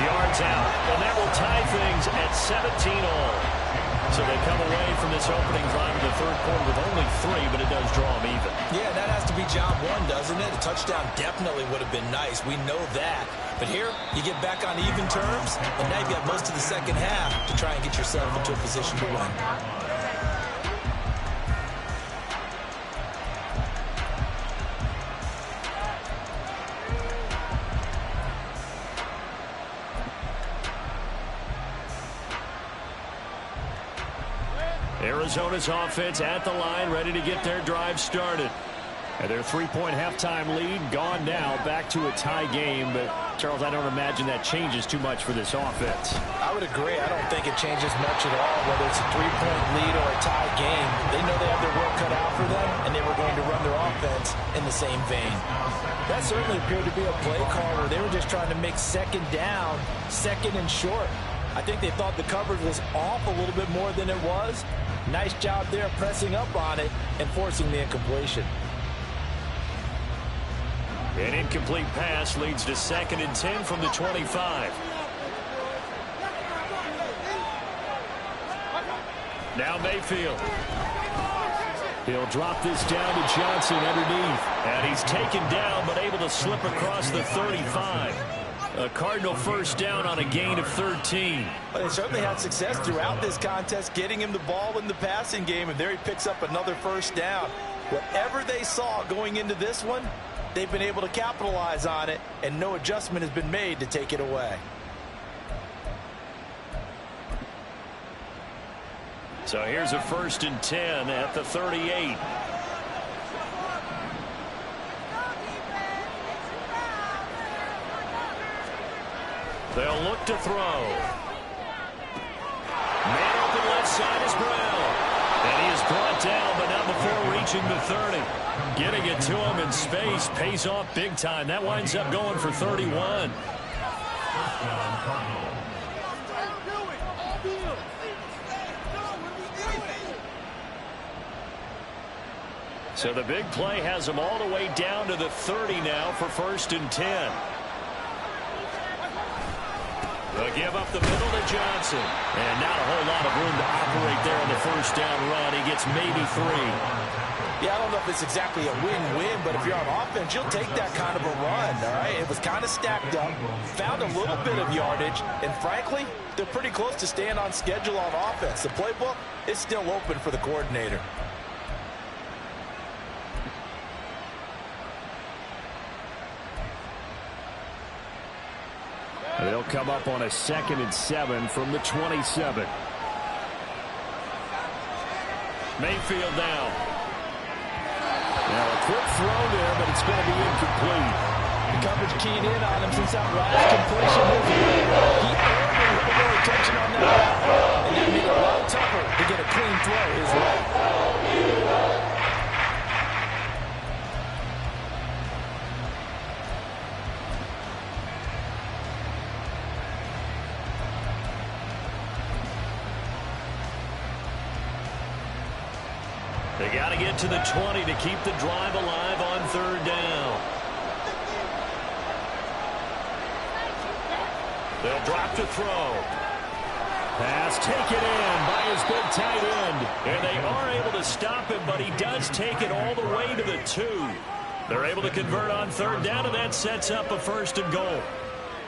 yards out. And that will tie things at 17 all. So they come away from this opening drive in the 3rd quarter with only 3, but it does draw them even. Yeah, that has to be job 1, doesn't it? A touchdown definitely would have been nice. We know that. But here, you get back on even terms, and now you've got most of the second half to try and get yourself into a position to win. Arizona's offense at the line, ready to get their drive started. And their 3-point halftime lead gone now, back to a tie game. But, Charles, I don't imagine that changes too much for this offense. I would agree. I don't think it changes much at all, whether it's a 3-point lead or a tie game. They know they have their work cut out for them, and they were going to run their offense in the same vein. That certainly appeared to be a play call where they were just trying to make 2nd down, 2nd and short. I think they thought the coverage was off a little bit more than it was. Nice job there pressing up on it and forcing the incompletion. An incomplete pass leads to 2nd and 10 from the 25. Now Mayfield. He'll drop this down to Johnson underneath. And he's taken down but able to slip across the 35. A Cardinal first down on a gain of 13. Well, they certainly had success throughout this contest getting him the ball in the passing game, and there he picks up another first down. Whatever they saw going into this one, they've been able to capitalize on it, and no adjustment has been made to take it away. So here's a 1st and 10 at the 38. They'll look to throw. Man open left side is Brown. And he is brought down, but not before reaching the 30. Getting it to him in space pays off big time. That winds up going for 31. So the big play has them all the way down to the 30 now for 1st and 10. They'll give up the middle to Johnson. And not a whole lot of room to operate there on the 1st down run. He gets maybe 3. Yeah, I don't know if it's exactly a win-win, but if you're on offense, you'll take that kind of a run, all right? It was kind of stacked up, found a little bit of yardage, and frankly, they're pretty close to staying on schedule on offense. The playbook is still open for the coordinator. They'll come up on a 2nd and 7 from the 27. Mayfield now. Now a quick throw there, but it's going to be incomplete. The coverage keyed in on him since that last completion. He earned a little more attention on that route, and that made it a lot tougher to get a clean throw his way. They got to get to the 20 to keep the drive alive on 3rd down. They'll drop to throw. Pass taken in by his big tight end. And they are able to stop him, but he does take it all the way to the 2. They're able to convert on 3rd down, and that sets up a 1st and goal.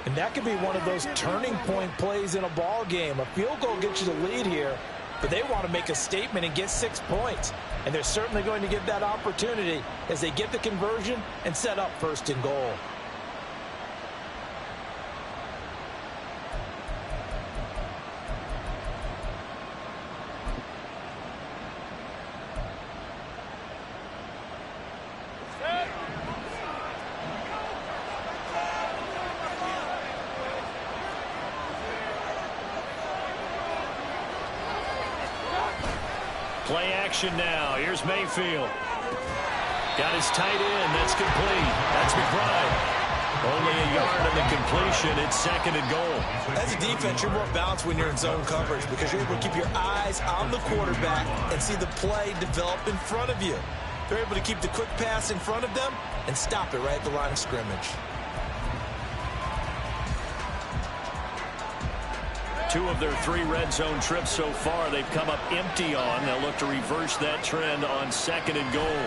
And that could be one of those turning point plays in a ball game. A field goal gets you the lead here, but they want to make a statement and get 6 points. And they're certainly going to give that opportunity as they get the conversion and set up 1st and goal. Play action now. Here's Mayfield. Got his tight end. That's complete. That's McBride. Only a yard on the completion. It's 2nd and goal. As a defense, you're more balanced when you're in zone coverage because you're able to keep your eyes on the quarterback and see the play develop in front of you. They're able to keep the quick pass in front of them and stop it right at the line of scrimmage. 2 of their 3 red zone trips so far they've come up empty on. They'll look to reverse that trend on 2nd and goal.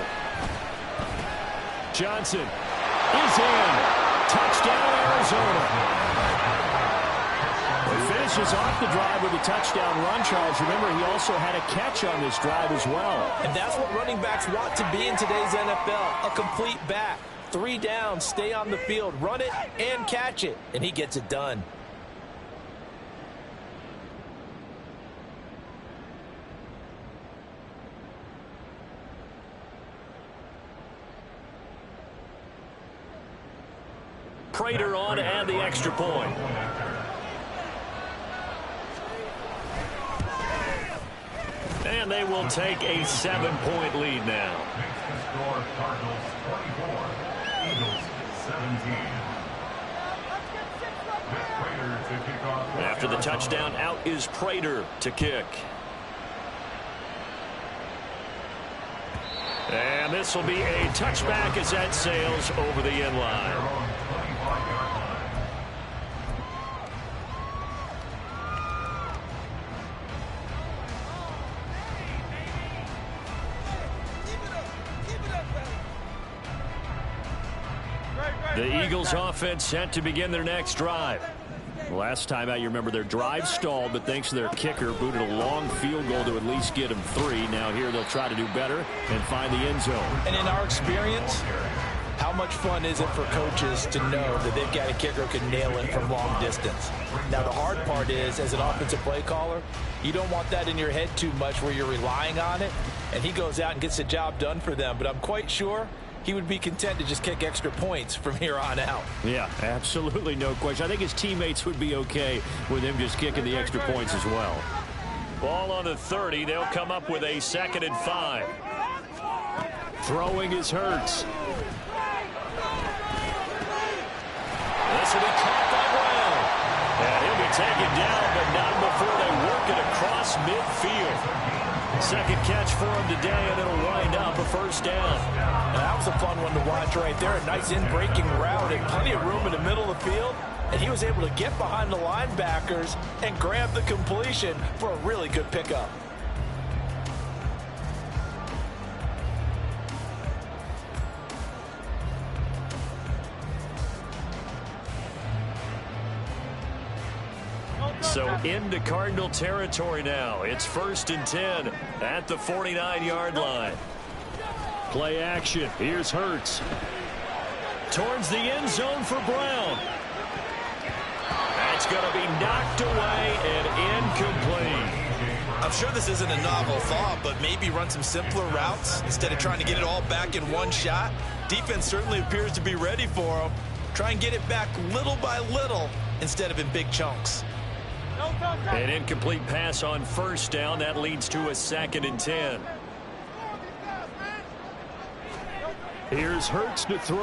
Johnson is in. Touchdown, Arizona. He finishes off the drive with a touchdown run, Charles. Remember, he also had a catch on this drive as well. And that's what running backs want to be in today's NFL, a complete back. 3 downs, stay on the field, run it, and catch it. And he gets it done. Prater on to add the extra point. And they will take a 7-point lead now. Score Cardinals 24, Eagles 17. Prater to kick off. After the touchdown, out is Prater to kick. And this will be a touchback as that sails over the end line. The Eagles offense set to begin their next drive. Last time out, you remember their drive stalled, but thanks to their kicker, booted a long field goal to at least get them 3. Now here they'll try to do better and find the end zone. And in our experience, how much fun is it for coaches to know that they've got a kicker who can nail it from long distance? Now, the hard part is, as an offensive play caller, you don't want that in your head too much where you're relying on it, and he goes out and gets the job done for them. But I'm quite sure he would be content to just kick extra points from here on out. Yeah, absolutely no question. I think his teammates would be okay with him just kicking the extra points as well. Ball on the 30. They'll come up with a 2nd and 5. Throwing is Hurts. This will be caught by Brown. And he'll be taken down, but not before they work across midfield. Second catch for him today, and it'll wind up a first down. Now, that was a fun one to watch right there. A nice in-breaking route and plenty of room in the middle of the field. And he was able to get behind the linebackers and grab the completion for a really good pickup. So into Cardinal territory now. It's 1st and 10 at the 49-yard line. Play action. Here's Hurts. Towards the end zone for Brown. That's going to be knocked away and incomplete. I'm sure this isn't a novel thought, but maybe run some simpler routes instead of trying to get it all back in one shot. Defense certainly appears to be ready for him. Try and get it back little by little instead of in big chunks. An incomplete pass on first down. That leads to a 2nd and 10. Here's Hurts to throw.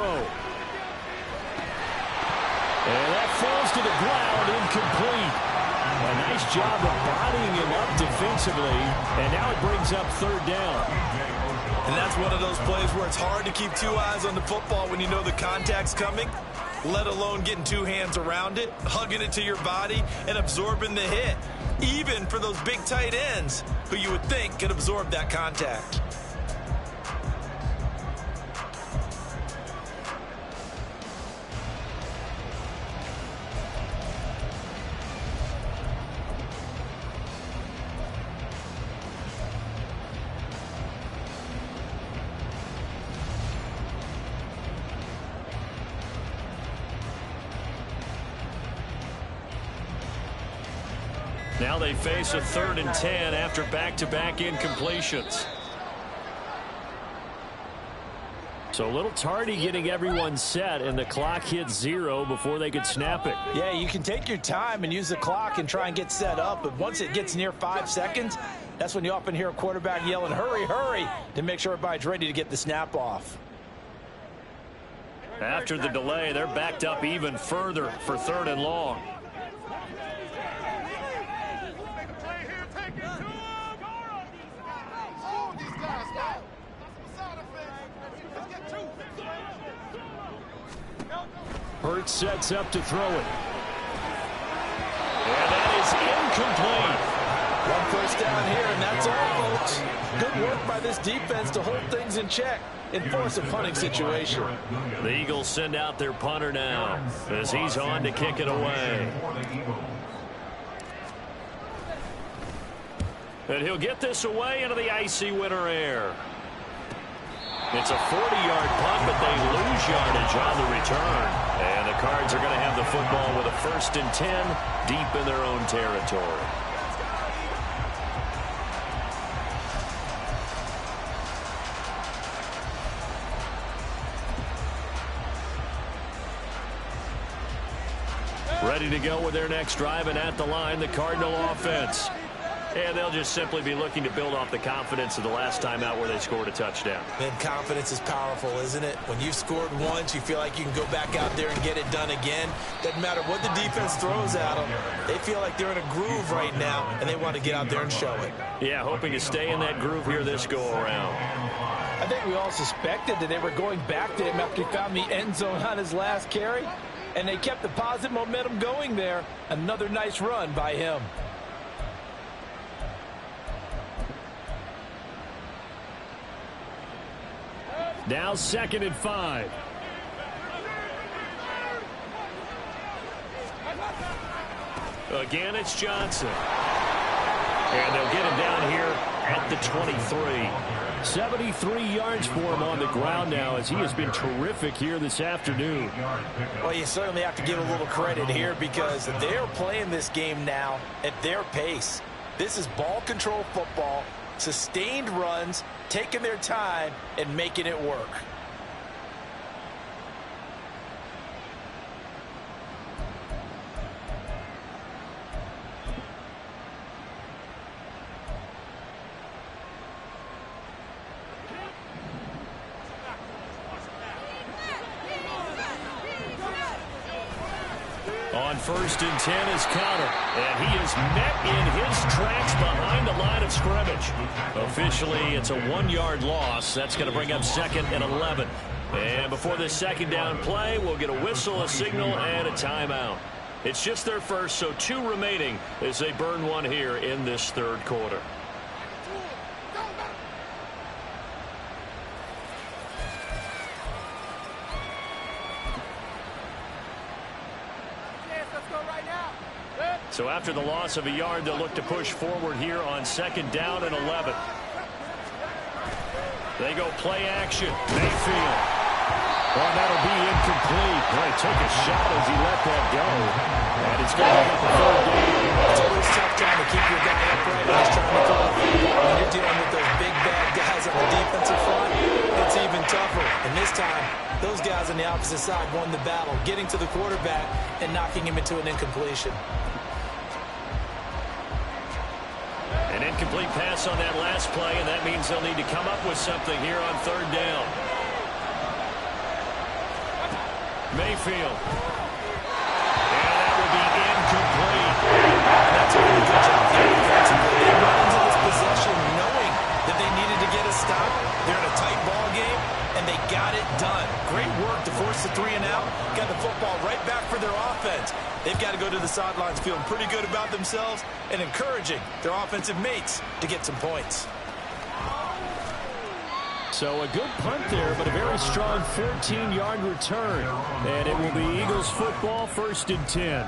And that falls to the ground, incomplete. A nice job of bodying him up defensively, and now it brings up 3rd down. And that's one of those plays where it's hard to keep 2 eyes on the football when you know the contact's coming, let alone getting 2 hands around it, hugging it to your body, and absorbing the hit, even for those big tight ends who you would think could absorb that contact. Now they face a 3rd and 10 after back-to-back incompletions. So a little tardy getting everyone set, and the clock hits 0 before they could snap it. Yeah, you can take your time and use the clock and try and get set up, but once it gets near 5 seconds, that's when you often hear a quarterback yelling, hurry, hurry, to make sure everybody's ready to get the snap off. After the delay, they're backed up even further for 3rd and long. Hurts sets up to throw it. And that is incomplete. 1 first down here, and that's all, folks. Good work by this defense to hold things in check and force a punting situation. The Eagles send out their punter now as he's on to kick it away. And he'll get this away into the icy winter air. It's a 40-yard punt, but they lose yardage on the return. And the Cards are going to have the football with a 1st and 10 deep in their own territory. Ready to go with their next drive, and at the line, the Cardinal offense. And they'll just simply be looking to build off the confidence of the last time out where they scored a touchdown. Man, confidence is powerful, isn't it? When you've scored once, you feel like you can go back out there and get it done again. Doesn't matter what the defense throws at them. They feel like they're in a groove right now, and they want to get out there and show it. Yeah, hoping to stay in that groove here this go-around. I think we all suspected that they were going back to him after he found the end zone on his last carry, and they kept the positive momentum going there. Another nice run by him. Now 2nd and 5. Again, it's Johnson. And they'll get him down here at the 23. 73 yards for him on the ground now, as he has been terrific here this afternoon. Well, you certainly have to give a little credit here because they're playing this game now at their pace. This is ball control football, sustained runs, taking their time and making it work. On 1st and 10 is Connor, and he is met in his tracks behind the line of scrimmage. Officially, it's a 1-yard loss. That's going to bring up 2nd and 11. And before this second down play, we'll get a whistle, a signal, and a timeout. It's just their first, so 2 remaining as they burn one here in this third quarter. So after the loss of a yard, they'll look to push forward here on 2nd down and 11. They go play action. Mayfield. Well, that'll be incomplete. Boy, he took a shot as he let that go. And it's going to be the 3rd down. It's always tough trying to keep your guy upright when he's trying to throw the football. When you're dealing with those big, bad guys on the defensive front, it's even tougher. And this time, those guys on the opposite side won the battle, getting to the quarterback and knocking him into an incompletion. An incomplete pass on that last play, and that means they'll need to come up with something here on 3rd down. Mayfield. And that will be incomplete. That's a really good job defensively. They run into this possession knowing that they needed to get a stop. They're in a tight ball game, and they got it done. Great work to force the 3 and out. Got the football right back for their offense. They've got to go to the sidelines feeling pretty good about themselves and encouraging their offensive mates to get some points. So a good punt there, but a very strong 14-yard return. And it will be Eagles football, 1st and 10.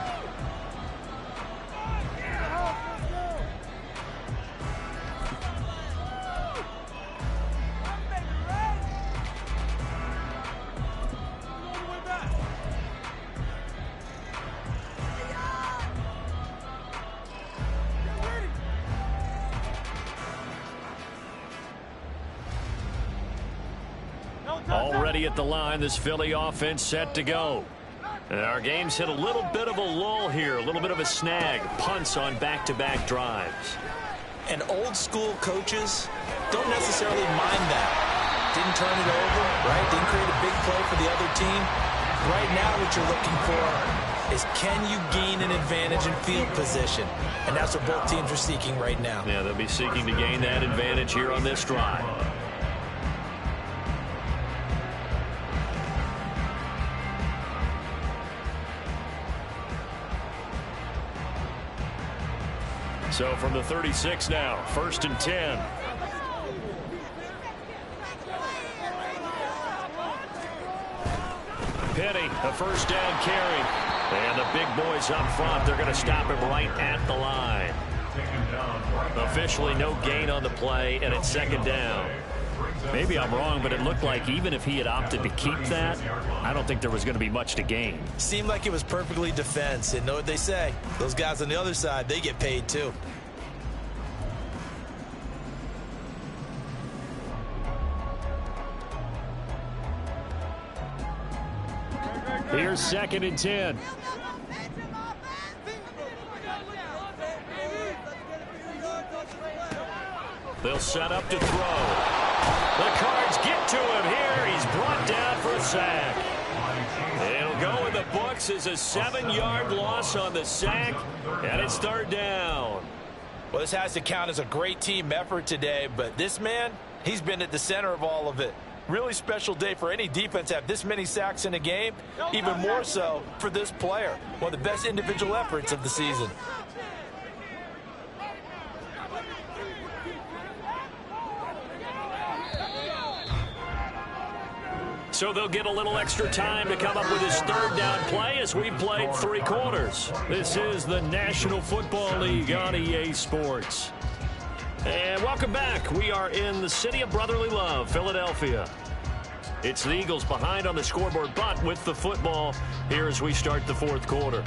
Already at the line, this Philly offense set to go. And our game's hit a little bit of a lull here, a little bit of a snag. Punts on back-to-back drives. And old-school coaches don't necessarily mind that. Didn't turn it over, right? Didn't create a big play for the other team. Right now what you're looking for is can you gain an advantage in field position? And that's what both teams are seeking right now. Yeah, they'll be seeking to gain that advantage here on this drive. So from the 36 now, 1st and 10. Penny, a 1st down carry. And the big boys up front, they're going to stop him right at the line. Officially no gain on the play, and it's 2nd down. Maybe I'm wrong, but it looked like even if he had opted to keep that, I don't think there was going to be much to gain. Seemed like it was perfectly defense. And know what they say? Those guys on the other side, they get paid too. Here's 2nd and 10. They'll set up to throw. The Cards get to him here. He's brought down for a sack. It'll go in the books as a 7-yard loss on the sack, and it's 3rd down. Well, this has to count as a great team effort today, but this man, he's been at the center of all of it. Really special day for any defense to have this many sacks in a game, even more so for this player. One of the best individual efforts of the season. So they'll get a little extra time to come up with his 3rd down play as we've played 3 quarters. This is the National Football League on EA Sports. And welcome back. We are in the city of brotherly love, Philadelphia. It's the Eagles behind on the scoreboard, but with the football here as we start the 4th quarter.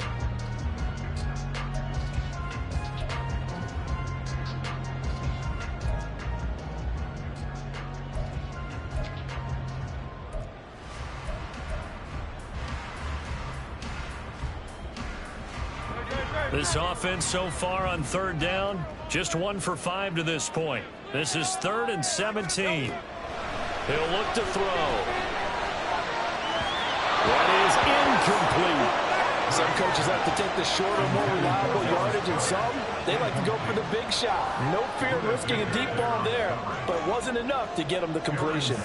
This offense so far on 3rd down, just 1 for 5 to this point. This is 3rd and 17. He'll look to throw. That is incomplete. Some coaches like to take the shorter, more reliable yardage, and some, they like to go for the big shot. No fear of risking a deep ball there, but it wasn't enough to get them the completion.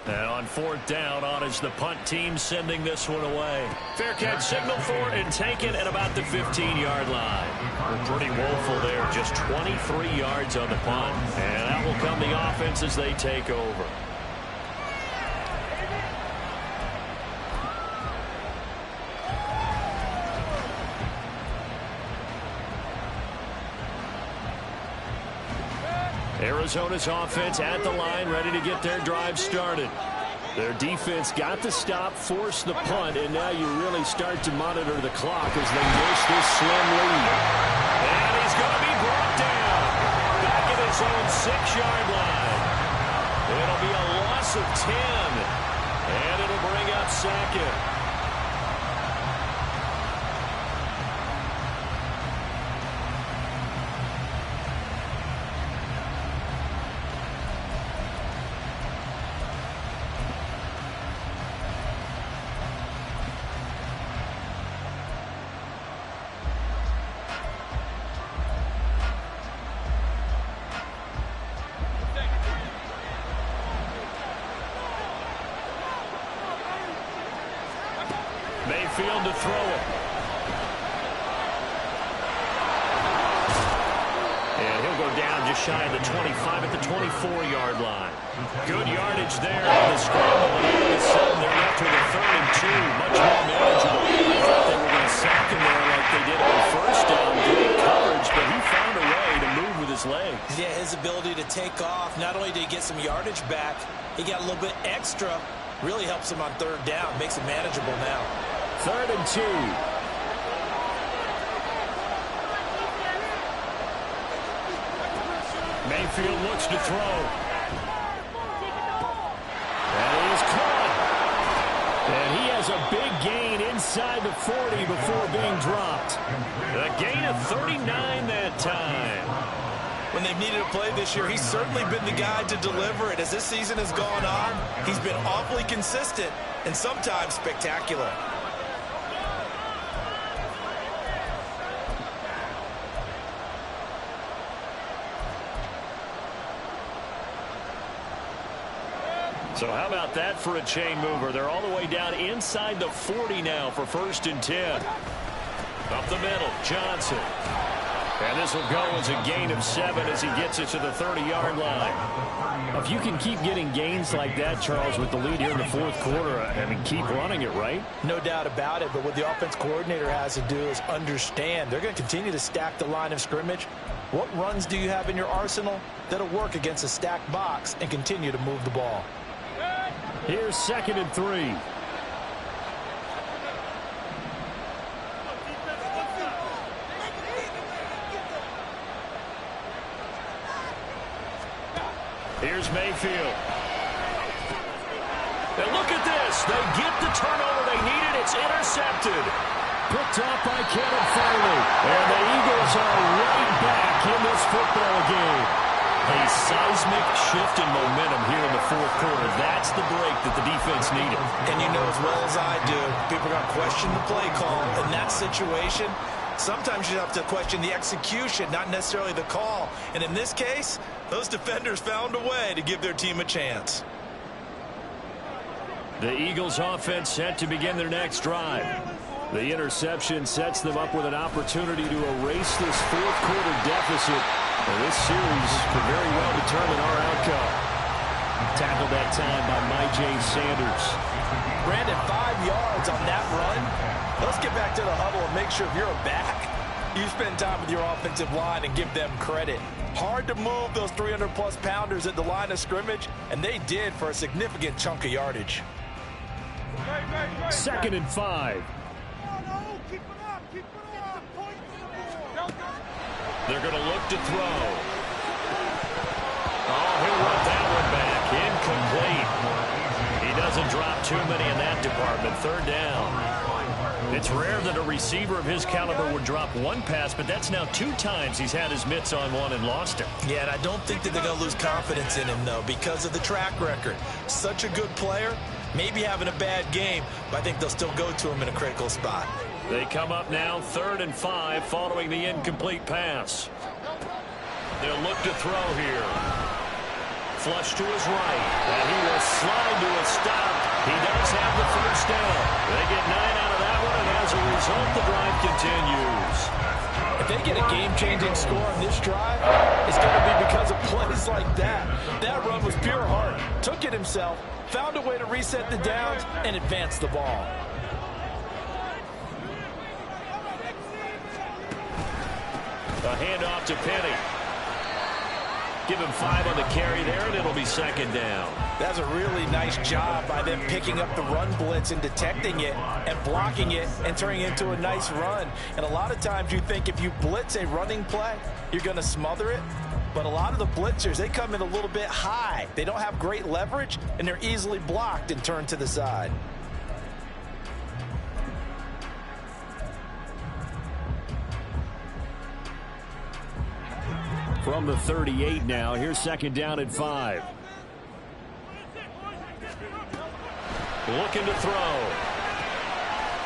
And on fourth down, on is the punt team sending this one away. Fair catch signal for it and taken at about the 15-yard line. We're pretty woeful there, just 23 yards on the punt. And that will come the offense as they take over. Arizona's offense at the line, ready to get their drive started. Their defense got the stop, forced the punt, and now you really start to monitor the clock as they nurse this slim lead. And he's going to be brought down back at his own 6-yard line. It'll be a loss of 10, and it'll bring up second. Mayfield to throw it. And he'll go down just shy of the 25 at the 24-yard line. Good yardage there on the scramble. And all of a sudden, they're left with a 3rd and 2. Much more manageable. I thought they were going to sack him there like they did on first down. Great coverage, but he found a way to move with his legs. Yeah, his ability to take off. Not only did he get some yardage back, he got a little bit extra. Really helps him on 3rd down. Makes it manageable now. 3rd and 2. Mayfield looks to throw. That is caught. And he has a big gain inside the 40 before being dropped. A gain of 39 that time. When they've needed a play this year, he's certainly been the guy to deliver it. As this season has gone on, he's been awfully consistent and sometimes spectacular. So how about that for a chain mover? They're all the way down inside the 40 now for 1st and 10. Up the middle, Johnson. And this will go as a gain of 7 as he gets it to the 30-yard line. If you can keep getting gains like that, Charles, with the lead here in the 4th quarter, I mean, keep running it, right? No doubt about it, but what the offense coordinator has to do is understand they're going to continue to stack the line of scrimmage. What runs do you have in your arsenal that'll work against a stacked box and continue to move the ball? Here's 2nd and 3. Here's Mayfield. And look at this. They get the turnover they needed. It's intercepted. Picked off by Kenneth Farley. And the Eagles are right back in this football game. A seismic shift in momentum here in the 4th quarter. That's the break that the defense needed. And you know as well as I do, people are going to question the play call in that situation. Sometimes you have to question the execution, not necessarily the call. And in this case, those defenders found a way to give their team a chance. The Eagles offense set to begin their next drive. The interception sets them up with an opportunity to erase this 4th quarter deficit. And this series could very well determine our outcome. Tackled that time by Myjai Sanders. Brandon, 5 yards on that run. Let's get back to the huddle and make sure if you're a back, you spend time with your offensive line and give them credit. Hard to move those 300-plus pounders at the line of scrimmage, and they did for a significant chunk of yardage. 2nd and 5. They're going to look to throw. Oh, he'll run that one back. Incomplete. He doesn't drop too many in that department. 3rd down. It's rare that a receiver of his caliber would drop one pass, but that's now 2 times he's had his mitts on one and lost it. Yeah, and I don't think that they're going to lose confidence in him, though, because of the track record. Such a good player, maybe having a bad game, but I think they'll still go to him in a critical spot. They come up now 3rd and 5 following the incomplete pass. They'll look to throw here. Flush to his right, and he will slide to a stop. He does have the first down. They get 9 out of that one, and as a result, the drive continues. If they get a game-changing score on this drive, it's going to be because of plays like that. That run was pure heart. Took it himself, found a way to reset the downs, and advance the ball. A handoff to Penny. Give him 5 on the carry there, and it'll be 2nd down. That's a really nice job by them picking up the run blitz and detecting it and blocking it and turning it into a nice run. And a lot of times you think if you blitz a running play, you're going to smother it. But a lot of the blitzers, they come in a little bit high. They don't have great leverage, and they're easily blocked and turned to the side. From the 38 now, here's 2nd down and 5. Looking to throw.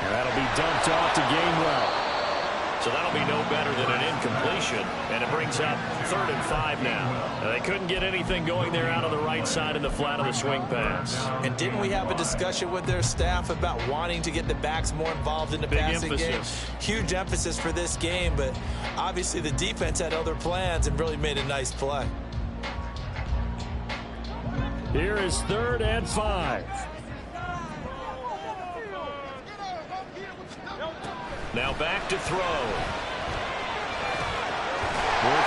And that'll be dumped off to Gainwell. So that'll be no better than an incompletion. And it brings up 3rd and 5 now. They couldn't get anything going there out of the right side in the flat of the swing pass. And didn't we have a discussion with their staff about wanting to get the backs more involved in the passing game? Huge emphasis for this game, but obviously the defense had other plans and really made a nice play. Here is 3rd and 5. Now back to throw. Work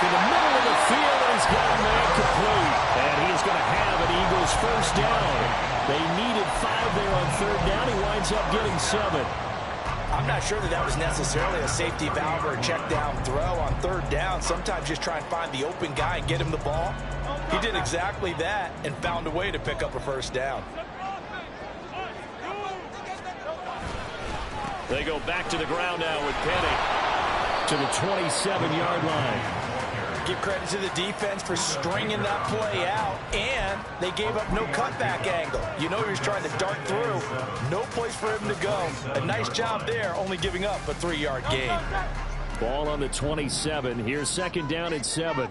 in the middle of the field, and he's got a man complete. And he is going to have an Eagles first down. They needed 5 there on 3rd down. He winds up getting 7. I'm not sure that was necessarily a safety valve or a check down throw on 3rd down. Sometimes just try and find the open guy and get him the ball. He did exactly that and found a way to pick up a first down. They go back to the ground now with Penny to the 27-yard line. Give credit to the defense for stringing that play out, and they gave up no cutback angle. You know he was trying to dart through. No place for him to go. A nice job there, only giving up a 3-yard gain. Ball on the 27. Here's 2nd down and 7.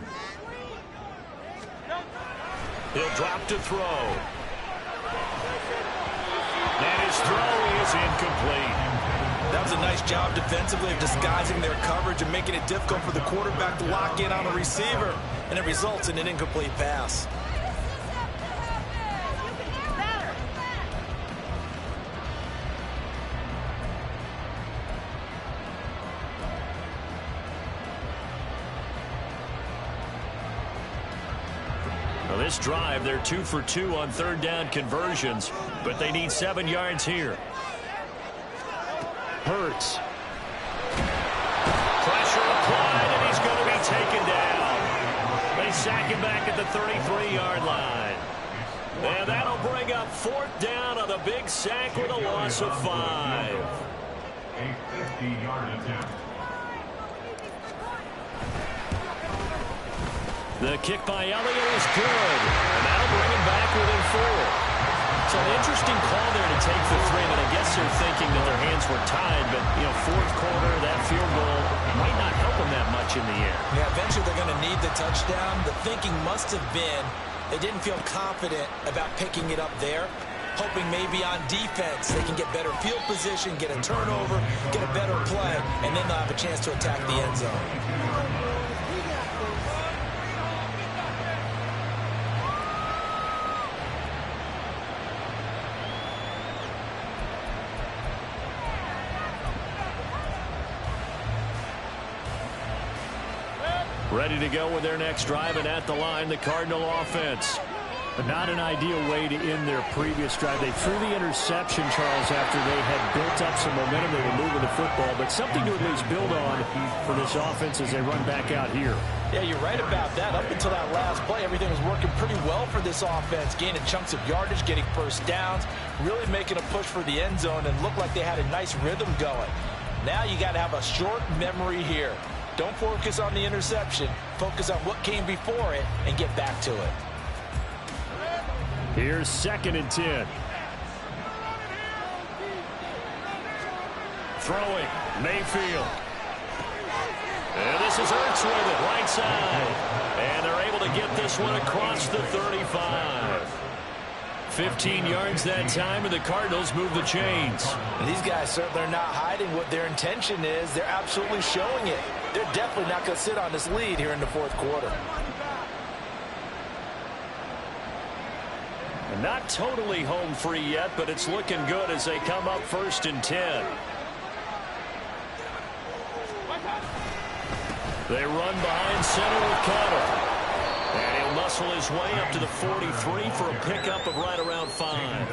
He'll drop to throw. And his throw is incomplete. That was a nice job defensively of disguising their coverage and making it difficult for the quarterback to lock in on a receiver, and it results in an incomplete pass. Well, this drive, they're 2 for 2 on 3rd down conversions, but they need 7 yards here. Hurts. Pressure applied, and he's going to be taken down. They sack him back at the 33-yard line. And that'll bring up 4th down on the big sack with a loss of 5. A 50-yard attempt. The kick by Elliott is good, and that'll bring him back within 4. So an interesting call there to take the 3, but I guess they're thinking that their hands were tied, but, you know, 4th quarter, that field goal might not help them that much in the end. Yeah, eventually they're going to need the touchdown. The thinking must have been they didn't feel confident about picking it up there, hoping maybe on defense they can get better field position, get a turnover, get a better play, and then they'll have a chance to attack the end zone. Ready to go with their next drive, and at the line, the Cardinal offense. But not an ideal way to end their previous drive. They threw the interception, Charles, after they had built up some momentum. They were moving the football, but something to at least build on for this offense as they run back out here. Yeah, you're right about that. Up until that last play, everything was working pretty well for this offense, gaining chunks of yardage, getting first downs, really making a push for the end zone, and looked like they had a nice rhythm going. Now you got to have a short memory here. Don't focus on the interception. Focus on what came before it and get back to it. Here's 2nd and 10. Throwing, Mayfield. And this is Ertz with it, right side. And they're able to get this one across the 35. 15 yards that time, and the Cardinals move the chains. And these guys certainly are not hiding what their intention is. They're absolutely showing it. They're definitely not going to sit on this lead here in the 4th quarter. And not totally home free yet, but it's looking good as they come up 1st and 10. They run behind center with Connor. And he'll muscle his way up to the 43 for a pickup of right around 5.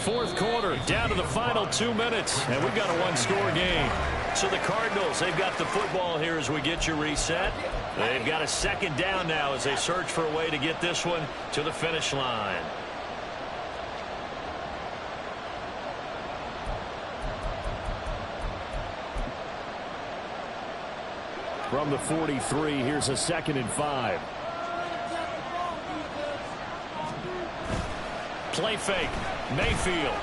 4th quarter, down to the final 2 minutes. And we've got a one-score game. So the Cardinals, they've got the football here as we get you reset. They've got a 2nd down now as they search for a way to get this one to the finish line. From the 43, here's a 2nd and 5. Play fake, Mayfield.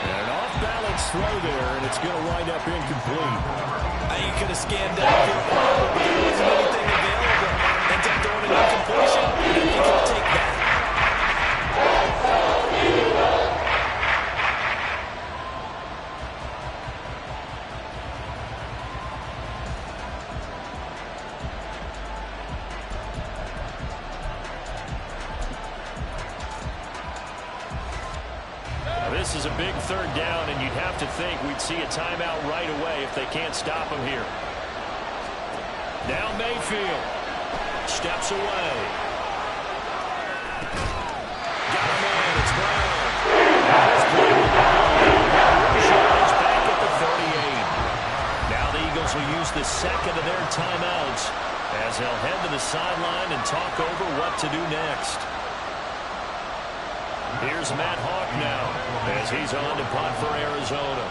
And an off-balance throw there, and it's going to wind up incomplete. I think you could have scanned downfield, but there wasn't anything available. Ends up throwing an incompletion. I think he'll take that. This is a big 3rd down, and you'd have to think we'd see a timeout right away if they can't stop him here. Now Mayfield steps away. Got him in. It's Brown. It's back at the 38. Now the Eagles will use the 2nd of their timeouts as they'll head to the sideline and talk over what to do next. Here's Matt Hawk now as he's on to punt for Arizona.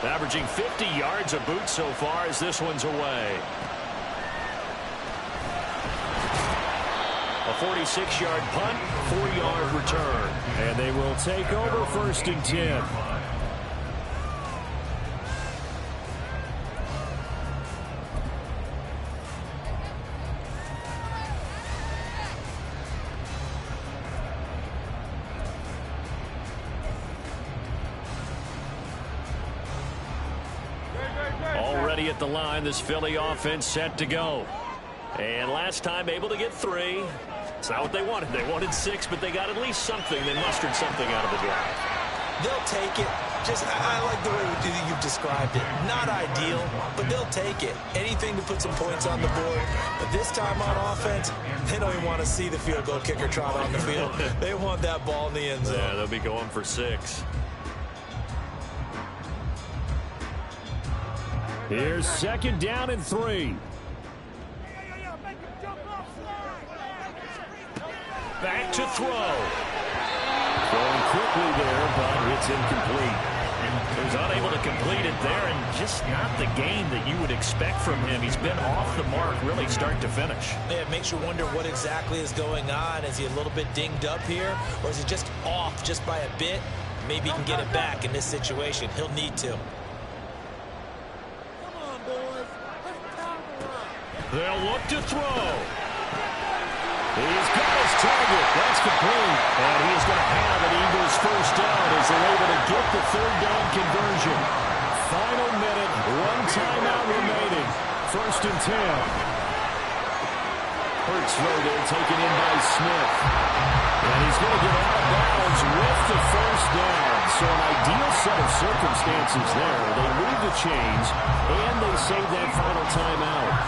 Averaging 50 yards a boot so far as this one's away. A 46-yard punt, 4-yard return. And they will take over 1st and 10. Already at the line, this Philly offense set to go. And last time able to get 3. It's not what they wanted. They wanted 6, but they got at least something. They mustered something out of the drive. They'll take it. I like the way you've described it. Not ideal, but they'll take it. Anything to put some points on the board. But this time on offense, they don't even want to see the field goal kicker trot on the field. They want that ball in the end zone. Yeah, they'll be going for 6. Here's 2nd down and 3. Back to throw. Throwing quickly there, but it's incomplete. He was unable to complete it there, and just not the game that you would expect from him. He's been off the mark really start to finish. Yeah, it makes you wonder what exactly is going on. Is he a little bit dinged up here, or is he just off just by a bit? Maybe he can get it back in this situation. He'll need to. They'll look to throw. He's got his target. That's complete. And he is going to have an Eagles 1st down as they're able to get the 3rd down conversion. Final minute, 1 timeout remaining. 1st and 10. Hurts throw there, taken in by Smith. And he's going to get out of bounds with the 1st down. So an ideal set of circumstances there. They move the chains, and they save that final timeout.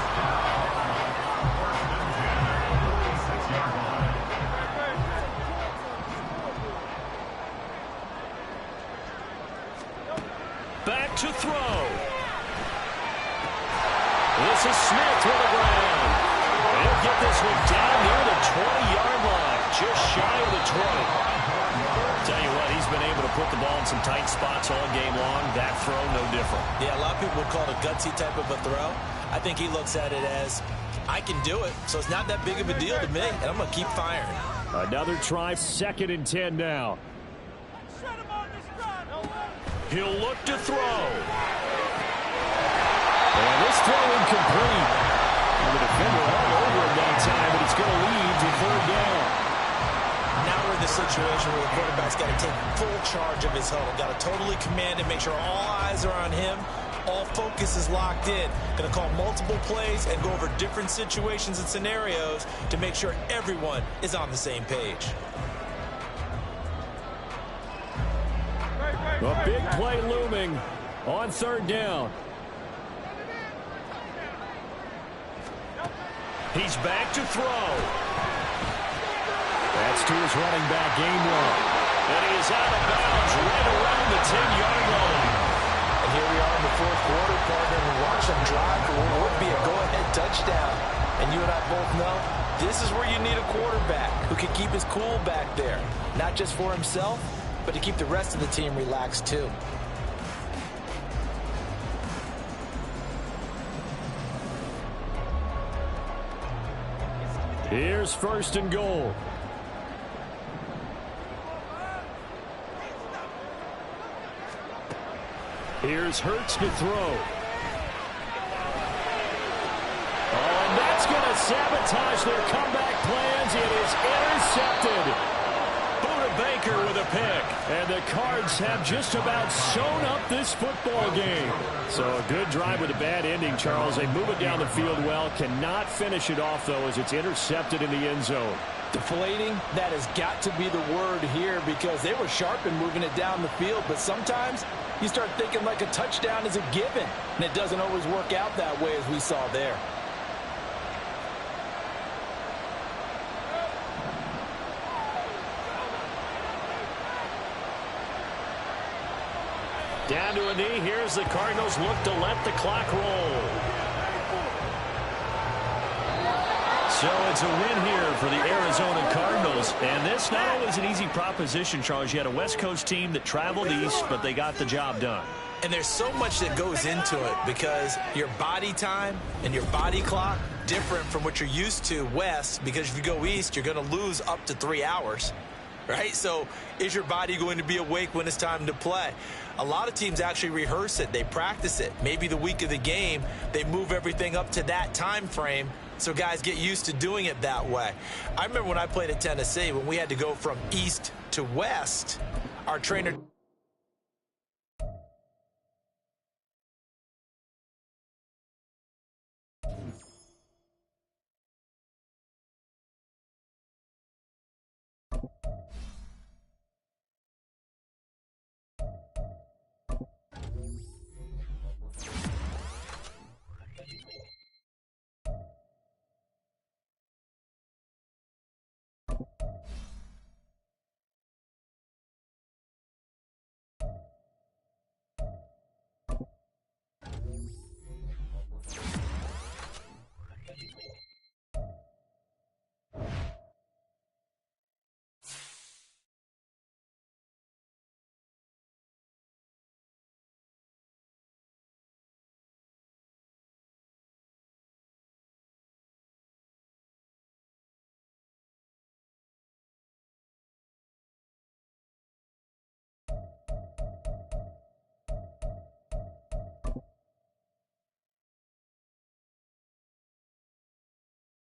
Back to throw. This is Smith to the ground. He'll get this one down near the 20-yard line, just shy of the 20. Tell you what, he's been able to put the ball in some tight spots all game long. That throw, no different. Yeah, a lot of people would call it a gutsy type of a throw. I think he looks at it as, I can do it, so it's not that big of a deal to me, and I'm going to keep firing. Another try, 2nd and 10 now. He'll look to throw. And this throw incomplete. The defender all over him that time, but it's going to lead to 3rd down. Now we're in the situation where the quarterback's got to take full charge of his huddle. Got to totally command and make sure all eyes are on him. All focus is locked in. Going to call multiple plays and go over different situations and scenarios to make sure everyone is on the same page. A big play looming on 3rd down. He's back to throw. That's to his running back, Gainwell. And he is out of bounds right around the 10-yard line. And here we are in the 4th quarter, partner, and watch them drive for what would be a go-ahead touchdown. And you and I both know this is where you need a quarterback who can keep his cool back there. Not just for himself, but to keep the rest of the team relaxed too. Here's 1st and goal. Here's Hurts to throw. Oh, and that's going to sabotage their comeback plans. It is intercepted. Buda Baker with a pick. And the Cards have just about sewn up this football game. So a good drive with a bad ending, Charles. They move it down the field well. Cannot finish it off, though, as it's intercepted in the end zone. Deflating, that has got to be the word here, because they were sharp in moving it down the field. But sometimes you start thinking like a touchdown is a given, and it doesn't always work out that way, as we saw there. Down to a knee. Here's the Cardinals look to let the clock roll. So it's a win here for the Arizona Cardinals. And this not only is an easy proposition, Charles. You had a West Coast team that traveled east, but they got the job done. And there's so much that goes into it, because your body time and your body clock different from what you're used to west, because if you go east, you're going to lose up to 3 hours. Right? So is your body going to be awake when it's time to play? A lot of teams actually rehearse it. They practice it. Maybe the week of the game, they move everything up to that time frame so guys get used to doing it that way. I remember when I played at Tennessee, when we had to go from east to west, our trainer